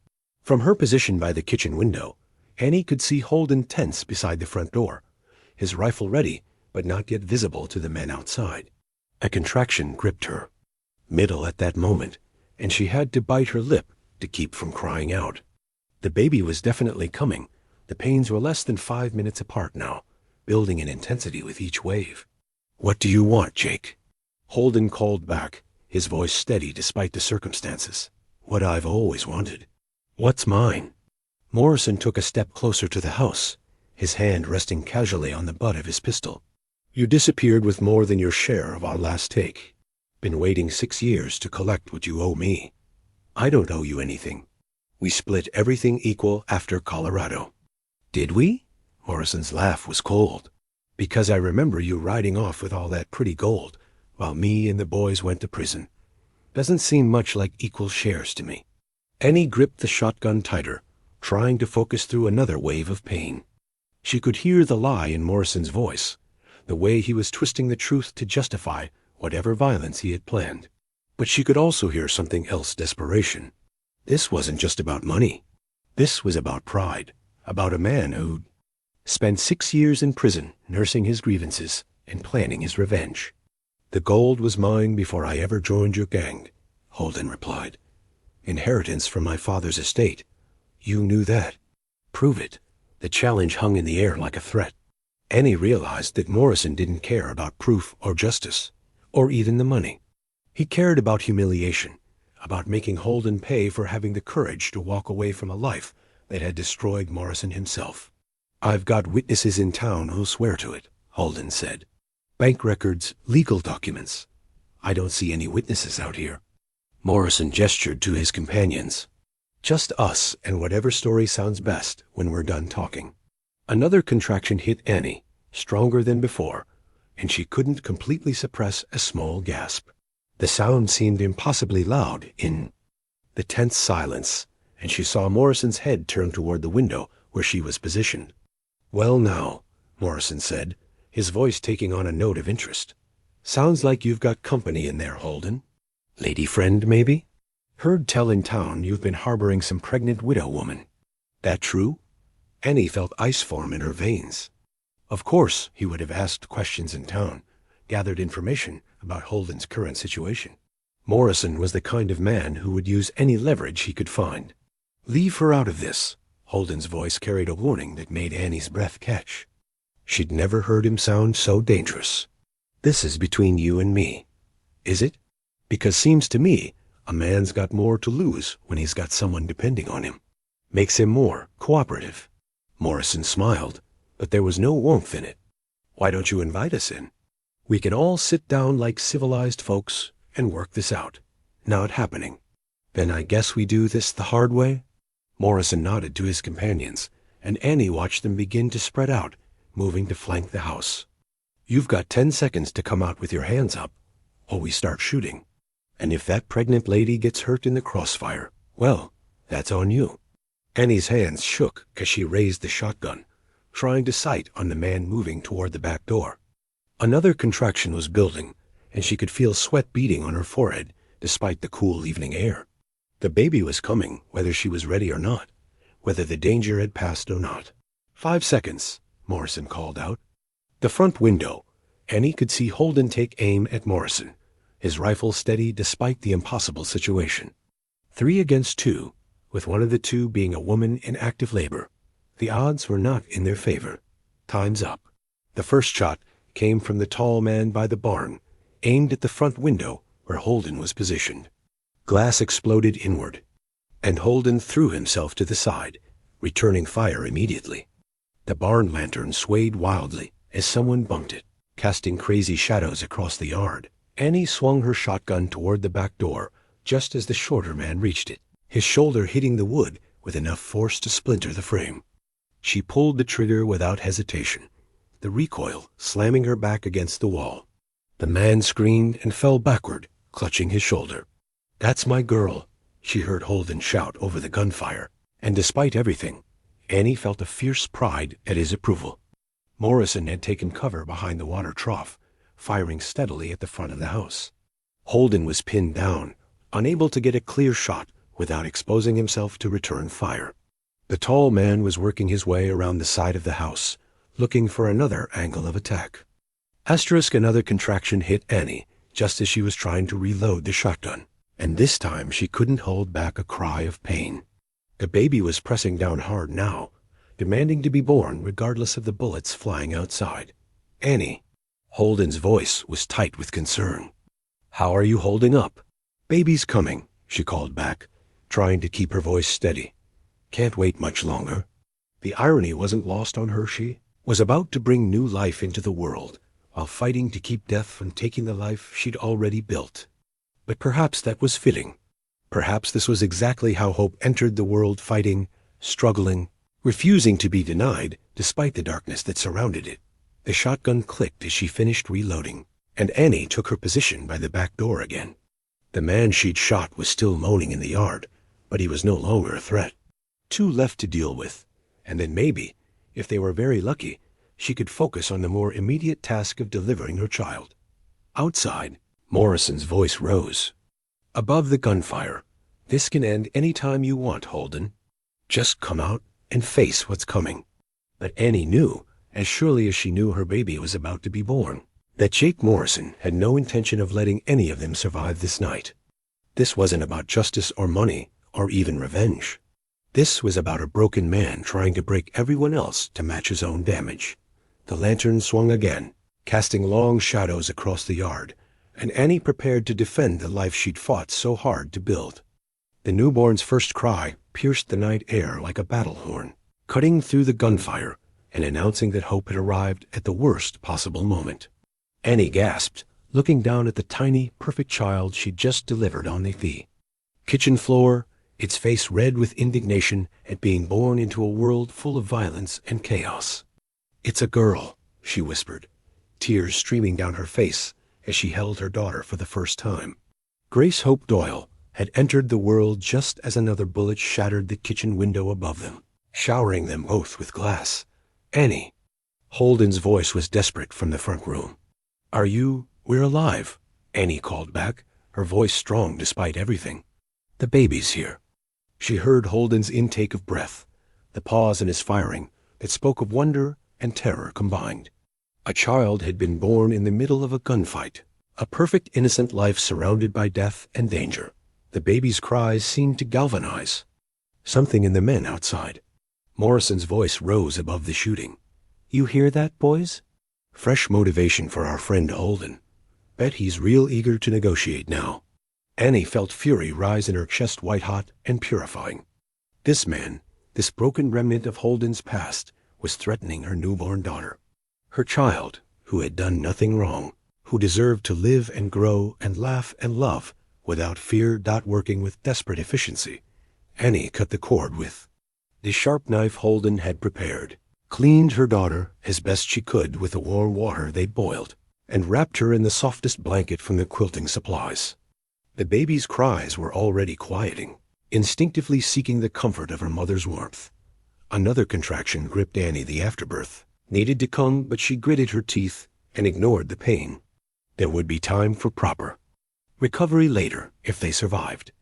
From her position by the kitchen window, Annie could see Holden tense beside the front door, his rifle ready, but not yet visible to the men outside. A contraction gripped her, middle at that moment, and she had to bite her lip to keep from crying out. The baby was definitely coming. The pains were less than 5 minutes apart now, building in intensity with each wave. "What do you want, Jake?" Holden called back, his voice steady despite the circumstances. "What I've always wanted." "What's mine?" Morrison took a step closer to the house, his hand resting casually on the butt of his pistol. "You disappeared with more than your share of our last take. Been waiting 6 years to collect what you owe me. I don't owe you anything. We split everything equal after Colorado." "Did we?" Morrison's laugh was cold. "Because I remember you riding off with all that pretty gold, while me and the boys went to prison. Doesn't seem much like equal shares to me." Annie gripped the shotgun tighter, trying to focus through another wave of pain. She could hear the lie in Morrison's voice, the way he was twisting the truth to justify whatever violence he had planned. But she could also hear something else: desperation. This wasn't just about money. This was about pride, about a man who'd spent 6 years in prison nursing his grievances and planning his revenge. "The gold was mine before I ever joined your gang," Holden replied. "Inheritance from my father's estate. You knew that. Prove it." The challenge hung in the air like a threat. Annie realized that Morrison didn't care about proof or justice, or even the money. He cared about humiliation, about making Holden pay for having the courage to walk away from a life that had destroyed Morrison himself. "I've got witnesses in town who'll swear to it," Holden said. "Bank records, legal documents. I don't see any witnesses out here." Morrison gestured to his companions. "Just us and whatever story sounds best when we're done talking." Another contraction hit Annie, stronger than before, and she couldn't completely suppress a small gasp. The sound seemed impossibly loud in the tense silence, and she saw Morrison's head turn toward the window where she was positioned. "Well now," Morrison said, his voice taking on a note of interest. "Sounds like you've got company in there, Holden. Lady friend, maybe? Heard tell in town you've been harboring some pregnant widow woman. That true?" Annie felt ice form in her veins. Of course he would have asked questions in town, gathered information about Holden's current situation. Morrison was the kind of man who would use any leverage he could find. "Leave her out of this." Holden's voice carried a warning that made Annie's breath catch. She'd never heard him sound so dangerous. "This is between you and me. Is it? Because seems to me a man's got more to lose when he's got someone depending on him. Makes him more cooperative." Morrison smiled, but there was no warmth in it. "Why don't you invite us in? We can all sit down like civilized folks and work this out." "Not happening." "Then I guess we do this the hard way?" Morrison nodded to his companions, and Annie watched them begin to spread out, moving to flank the house. "You've got 10 seconds to come out with your hands up, or we start shooting. And if that pregnant lady gets hurt in the crossfire, well, that's on you." Annie's hands shook as she raised the shotgun, trying to sight on the man moving toward the back door. Another contraction was building, and she could feel sweat beading on her forehead despite the cool evening air. The baby was coming, whether she was ready or not, whether the danger had passed or not. 5 seconds, Morrison called out. The front window. Annie could see Holden take aim at Morrison, his rifle steady despite the impossible situation. 3 against 2, with one of the two being a woman in active labor. The odds were not in their favor. Time's up. The first shot came from the tall man by the barn, aimed at the front window where Holden was positioned. Glass exploded inward, and Holden threw himself to the side, returning fire immediately. The barn lantern swayed wildly as someone bumped it, casting crazy shadows across the yard. Annie swung her shotgun toward the back door just as the shorter man reached it, his shoulder hitting the wood with enough force to splinter the frame. She pulled the trigger without hesitation, the recoil slamming her back against the wall. The man screamed and fell backward, clutching his shoulder. "That's my girl," she heard Holden shout over the gunfire, and despite everything, Annie felt a fierce pride at his approval. Morrison had taken cover behind the water trough, firing steadily at the front of the house. Holden was pinned down, unable to get a clear shot without exposing himself to return fire. The tall man was working his way around the side of the house, looking for another angle of attack. Asterisk another contraction hit Annie just as she was trying to reload the shotgun, and this time she couldn't hold back a cry of pain. The baby was pressing down hard now, demanding to be born regardless of the bullets flying outside. Annie. Holden's voice was tight with concern. How are you holding up? Baby's coming, she called back, trying to keep her voice steady. Can't wait much longer. The irony wasn't lost on her. She was about to bring new life into the world, while fighting to keep death from taking the life she'd already built. But perhaps that was fitting. Perhaps this was exactly how hope entered the world, fighting, struggling, refusing to be denied despite the darkness that surrounded it. The shotgun clicked as she finished reloading, and Annie took her position by the back door again. The man she'd shot was still moaning in the yard, but he was no longer a threat. Two left to deal with, and then maybe, if they were very lucky, she could focus on the more immediate task of delivering her child. Outside, Morrison's voice rose. Above the gunfire, this can end any time you want, Holden. Just come out and face what's coming. But Annie knew, as surely as she knew her baby was about to be born, that Jake Morrison had no intention of letting any of them survive this night. This wasn't about justice or money or even revenge. This was about a broken man trying to break everyone else to match his own damage. The lantern swung again, casting long shadows across the yard, and Annie prepared to defend the life she'd fought so hard to build. The newborn's first cry pierced the night air like a battle horn, cutting through the gunfire and announcing that hope had arrived at the worst possible moment. Annie gasped, looking down at the tiny, perfect child she'd just delivered on the kitchen floor, its face red with indignation at being born into a world full of violence and chaos. It's a girl, she whispered, tears streaming down her face as she held her daughter for the first time. Grace Hope Doyle had entered the world just as another bullet shattered the kitchen window above them, showering them both with glass. Annie. Holden's voice was desperate from the front room. We're alive, Annie called back, her voice strong despite everything. The baby's here. She heard Holden's intake of breath, the pause in his firing that spoke of wonder and terror combined. A child had been born in the middle of a gunfight, a perfect innocent life surrounded by death and danger. The baby's cries seemed to galvanize something in the men outside. Morrison's voice rose above the shooting. You hear that, boys? Fresh motivation for our friend Holden. Bet he's real eager to negotiate now. Annie felt fury rise in her chest, white-hot and purifying. This man, this broken remnant of Holden's past, was threatening her newborn daughter. Her child, who had done nothing wrong, who deserved to live and grow and laugh and love without fear. Working with desperate efficiency, Annie cut the cord with the sharp knife Holden had prepared, cleaned her daughter as best she could with the warm water they boiled, and wrapped her in the softest blanket from the quilting supplies. The baby's cries were already quieting, instinctively seeking the comfort of her mother's warmth. Another contraction gripped Annie. The afterbirth needed to come, but she gritted her teeth and ignored the pain. There would be time for proper recovery later if they survived.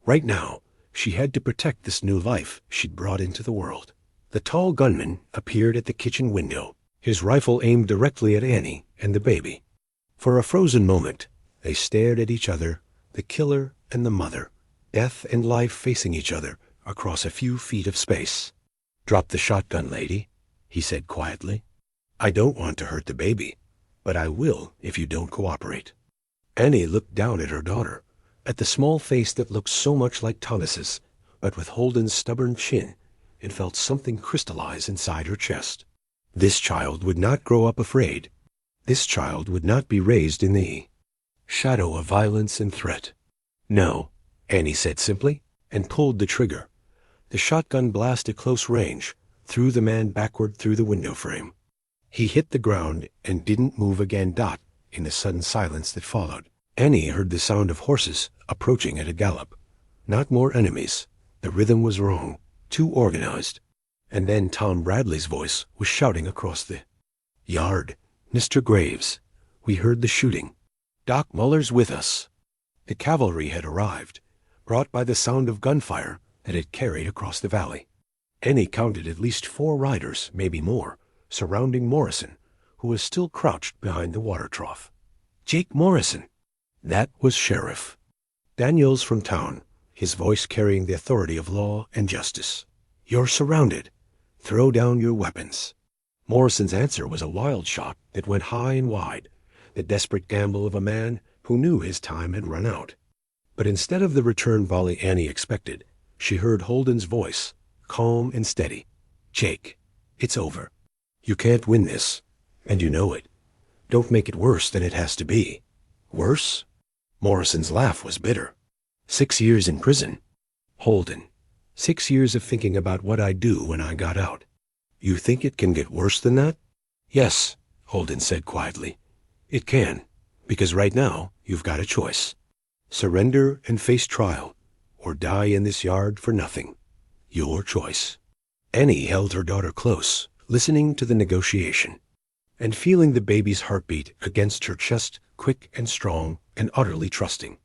Right now, she had to protect this new life she'd brought into the world. The tall gunman appeared at the kitchen window, his rifle aimed directly at Annie and the baby. For a frozen moment, they stared at each other, the killer and the mother, death and life facing each other across a few feet of space. Drop the shotgun, lady, he said quietly. I don't want to hurt the baby, but I will if you don't cooperate. Annie looked down at her daughter, at the small face that looked so much like Thomas's, but with Holden's stubborn chin, and felt something crystallize inside her chest. This child would not grow up afraid. This child would not be raised in the shadow of violence and threat. No, Annie said simply, and pulled the trigger. The shotgun blasted close range, threw the man backward through the window frame. He hit the ground and didn't move again. In the sudden silence that followed, Annie heard the sound of horses approaching at a gallop. Not more enemies. The rhythm was wrong, too organized. And then Tom Bradley's voice was shouting across the yard. Mr. Graves, we heard the shooting. Doc Muller's with us. The cavalry had arrived, brought by the sound of gunfire that had carried across the valley. Annie counted at least 4 riders, maybe more, surrounding Morrison, who was still crouched behind the water trough. "Jake Morrison." That was Sheriff Daniels from town, his voice carrying the authority of law and justice. "You're surrounded. Throw down your weapons." Morrison's answer was a wild shot that went high and wide, the desperate gamble of a man who knew his time had run out. But instead of the return volley Annie expected, she heard Holden's voice, calm and steady. "Jake, it's over. You can't win this, and you know it. Don't make it worse than it has to be." "Worse?" Morrison's laugh was bitter. "6 years in prison. Holden, 6 years of thinking about what I'd do when I got out. You think it can get worse than that?" "Yes," Holden said quietly. "It can, because right now you've got a choice. Surrender and face trial, or die in this yard for nothing. Your choice." Annie held her daughter close, listening to the negotiation, and feeling the baby's heartbeat against her chest, quick and strong and utterly trusting.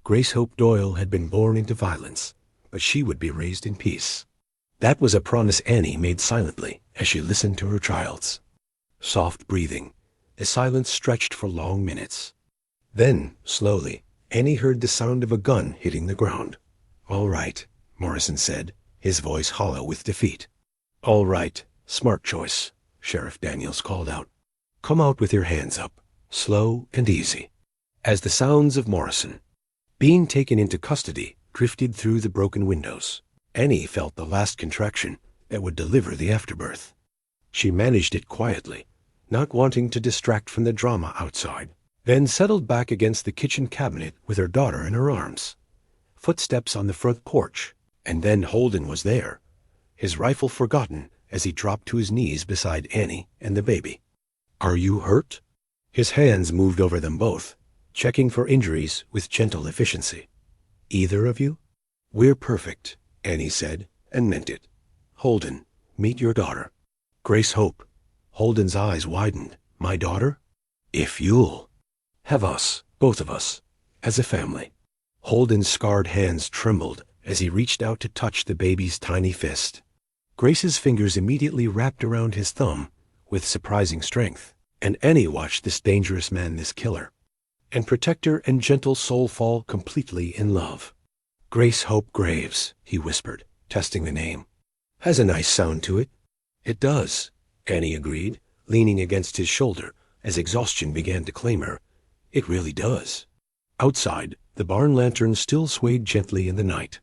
Grace Hope Doyle had been born into violence, but she would be raised in peace. That was a promise Annie made silently as she listened to her child's soft breathing. The silence stretched for long minutes. Then, slowly, Annie heard the sound of a gun hitting the ground. "All right," Morrison said, his voice hollow with defeat. "All right, smart choice," Sheriff Daniels called out. "Come out with your hands up, slow and easy." As the sounds of Morrison being taken into custody drifted through the broken windows, Annie felt the last contraction that would deliver the afterbirth. She managed it quietly, not wanting to distract from the drama outside, then settled back against the kitchen cabinet with her daughter in her arms. Footsteps on the front porch, and then Holden was there, his rifle forgotten as he dropped to his knees beside Annie and the baby. "Are you hurt?" His hands moved over them both, checking for injuries with gentle efficiency. "Either of you?" "We're perfect," Annie said, and meant it. "Holden, meet your daughter." "Grace Hope." Holden's eyes widened. "My daughter?" "If you'll have us, both of us, as a family." Holden's scarred hands trembled as he reached out to touch the baby's tiny fist. Grace's fingers immediately wrapped around his thumb with surprising strength, and Annie watched this dangerous man, this killer, and protector and gentle soul fall completely in love. "Grace Hope Graves," he whispered, testing the name. "Has a nice sound to it." "It does," Annie agreed, leaning against his shoulder as exhaustion began to claim her. "It really does." Outside, the barn lantern still swayed gently in the night,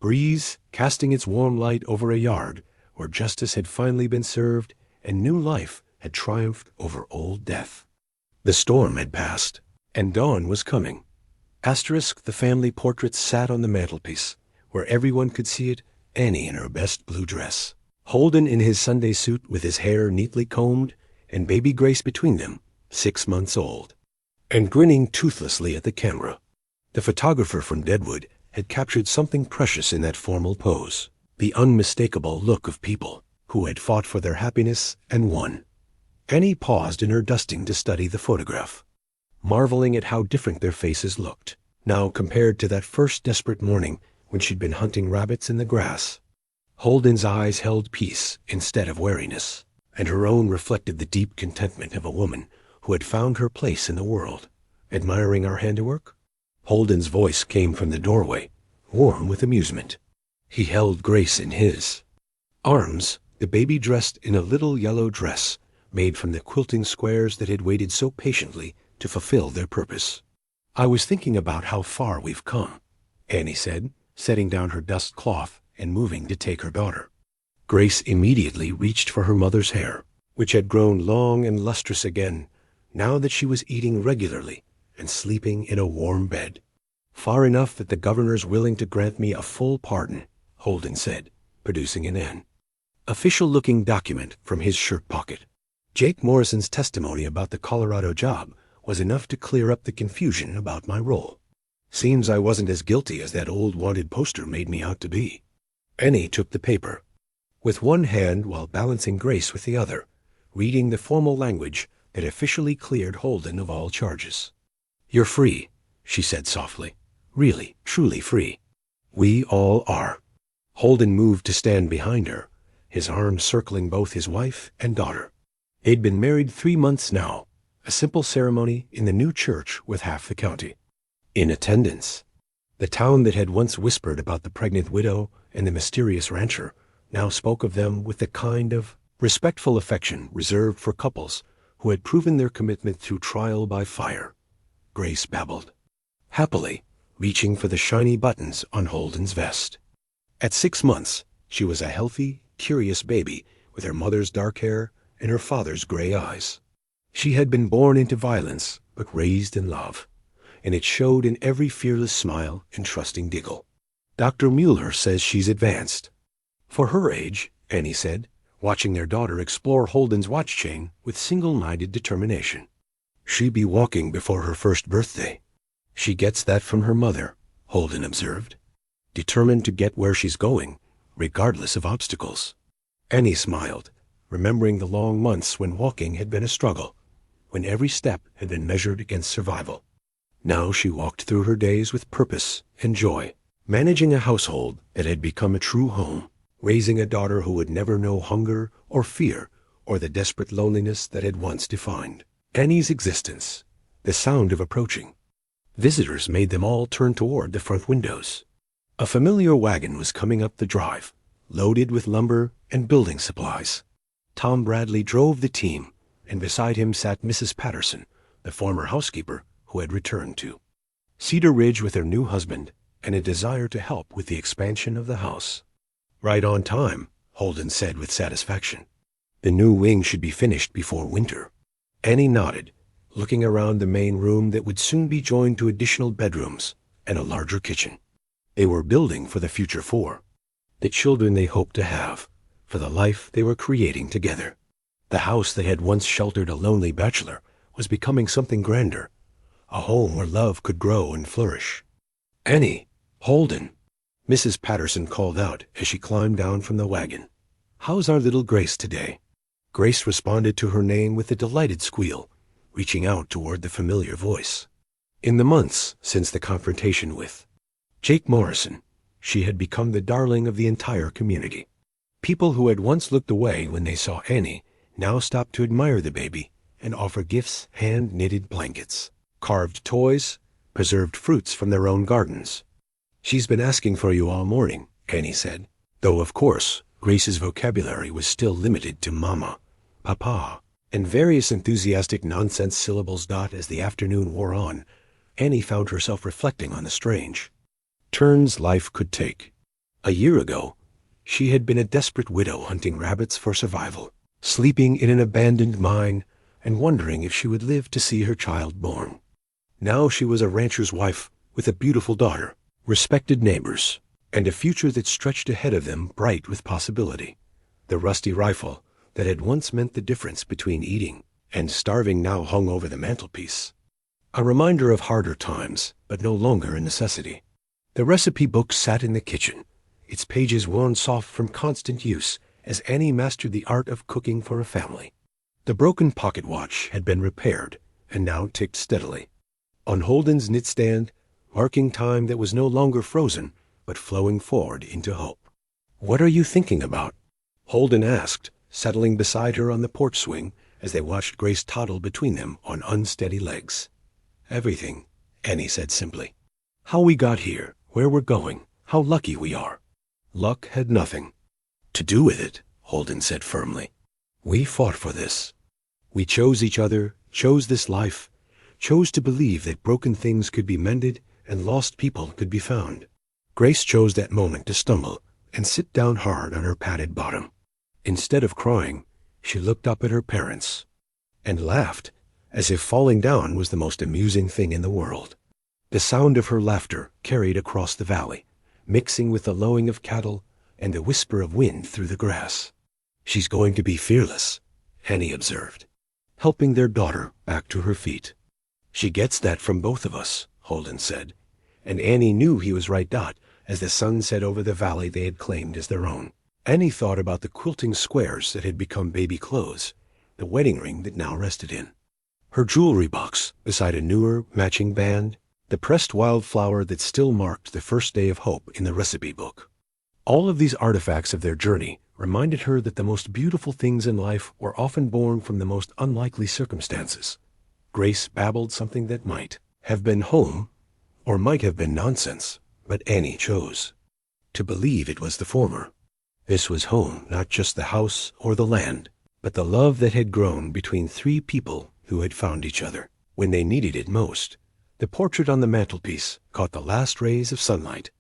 breeze casting its warm light over a yard where justice had finally been served and new life had triumphed over old death. The storm had passed, and dawn was coming. The family portrait sat on the mantelpiece, where everyone could see it, Annie in her best blue dress, Holden in his Sunday suit with his hair neatly combed, and baby Grace between them, 6 months old, and grinning toothlessly at the camera. The photographer from Deadwood had captured something precious in that formal pose, the unmistakable look of people who had fought for their happiness and won. Annie paused in her dusting to study the photograph, marveling at how different their faces looked, now compared to that first desperate morning when she'd been hunting rabbits in the grass. Holden's eyes held peace instead of wariness, and her own reflected the deep contentment of a woman who had found her place in the world. "Admiring our handiwork?" Holden's voice came from the doorway, warm with amusement. He held Grace in his arms, the baby dressed in a little yellow dress made from the quilting squares that had waited so patiently to fulfill their purpose. "I was thinking about how far we've come," Annie said, setting down her dust cloth and moving to take her daughter. Grace immediately reached for her mother's hair, which had grown long and lustrous again, now that she was eating regularly and sleeping in a warm bed. "Far enough that the governor's willing to grant me a full pardon," Holden said, producing an official-looking document from his shirt pocket. Jake Morrison's testimony about the Colorado job was enough to clear up the confusion about my role. Seems I wasn't as guilty as that old wanted poster made me out to be. Annie took the paper, with one hand while balancing Grace with the other, reading the formal language that officially cleared Holden of all charges. "You're free," she said softly. "Really, truly free. We all are." Holden moved to stand behind her, his arms circling both his wife and daughter. They'd been married 3 months now, a simple ceremony in the new church with half the county in attendance. The town that had once whispered about the pregnant widow and the mysterious rancher now spoke of them with the kind of respectful affection reserved for couples who had proven their commitment through trial by fire. Grace babbled, happily, reaching for the shiny buttons on Holden's vest. At 6 months, she was a healthy, curious baby with her mother's dark hair and her father's gray eyes. She had been born into violence, but raised in love, and it showed in every fearless smile and trusting giggle. Dr. Mueller says she's advanced. For her age, Annie said, watching their daughter explore Holden's watch chain with single-minded determination. She'd be walking before her first birthday. She gets that from her mother, Holden observed, determined to get where she's going, regardless of obstacles. Annie smiled, remembering the long months when walking had been a struggle, when every step had been measured against survival. Now she walked through her days with purpose and joy, managing a household that had become a true home, raising a daughter who would never know hunger or fear or the desperate loneliness that had once defined Annie's existence. The sound of approaching visitors made them all turn toward the front windows. A familiar wagon was coming up the drive, loaded with lumber and building supplies. Tom Bradley drove the team, and beside him sat Mrs. Patterson, the former housekeeper who had returned to Cedar Ridge with her new husband and a desire to help with the expansion of the house. Right on time, Holden said with satisfaction. The new wing should be finished before winter. Annie nodded, looking around the main room that would soon be joined to additional bedrooms and a larger kitchen. They were building for the future for the children they hoped to have, for the life they were creating together. The house that had once sheltered a lonely bachelor was becoming something grander, a home where love could grow and flourish. Annie, Holden, Mrs. Patterson called out as she climbed down from the wagon. How's our little Grace today? Grace responded to her name with a delighted squeal, reaching out toward the familiar voice. In the months since the confrontation with Jake Morrison, she had become the darling of the entire community. People who had once looked away when they saw Annie now stopped to admire the baby and offer gifts, hand-knitted blankets, carved toys, preserved fruits from their own gardens. She's been asking for you all morning, Annie said, though of course Grace's vocabulary was still limited to mama, papa, and various enthusiastic nonsense syllables. As the afternoon wore on, Annie found herself reflecting on the strange turns life could take. A year ago, she had been a desperate widow hunting rabbits for survival, sleeping in an abandoned mine and wondering if she would live to see her child born. Now she was a rancher's wife with a beautiful daughter, respected neighbors, and a future that stretched ahead of them bright with possibility. The rusty rifle that had once meant the difference between eating and starving now hung over the mantelpiece, a reminder of harder times, but no longer a necessity. The recipe book sat in the kitchen, its pages worn soft from constant use as Annie mastered the art of cooking for a family. The broken pocket watch had been repaired and now ticked steadily. On Holden's knitstand, marking time that was no longer frozen, but flowing forward into hope. What are you thinking about? Holden asked, settling beside her on the porch swing as they watched Grace toddle between them on unsteady legs. Everything, Annie said simply. How we got here, where we're going, how lucky we are. Luck had nothing to do with it, Holden said firmly. We fought for this. We chose each other, chose this life, chose to believe that broken things could be mended and lost people could be found. Grace chose that moment to stumble and sit down hard on her padded bottom. Instead of crying, she looked up at her parents and laughed as if falling down was the most amusing thing in the world. The sound of her laughter carried across the valley, mixing with the lowing of cattle and the whisper of wind through the grass. She's going to be fearless, Annie observed, helping their daughter back to her feet. She gets that from both of us, Holden said, and Annie knew he was right. As the sun set over the valley they had claimed as their own, Annie thought about the quilting squares that had become baby clothes, the wedding ring that now rested in her jewelry box beside a newer matching band, the pressed wildflower that still marked the first day of hope in the recipe book. All of these artifacts of their journey reminded her that the most beautiful things in life were often born from the most unlikely circumstances. Grace babbled something that might have been home, or might have been nonsense, but Annie chose to believe it was the former. This was home, not just the house or the land, but the love that had grown between three people who had found each other when they needed it most. The portrait on the mantelpiece caught the last rays of sunlight,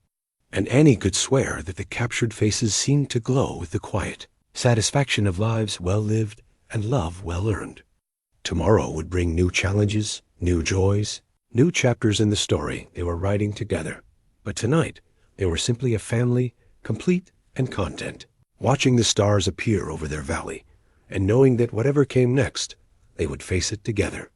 and Annie could swear that the captured faces seemed to glow with the quiet satisfaction of lives well lived and love well earned. Tomorrow would bring new challenges, new joys, new chapters in the story they were writing together. But tonight, they were simply a family, complete and content, watching the stars appear over their valley, and knowing that whatever came next, they would face it together.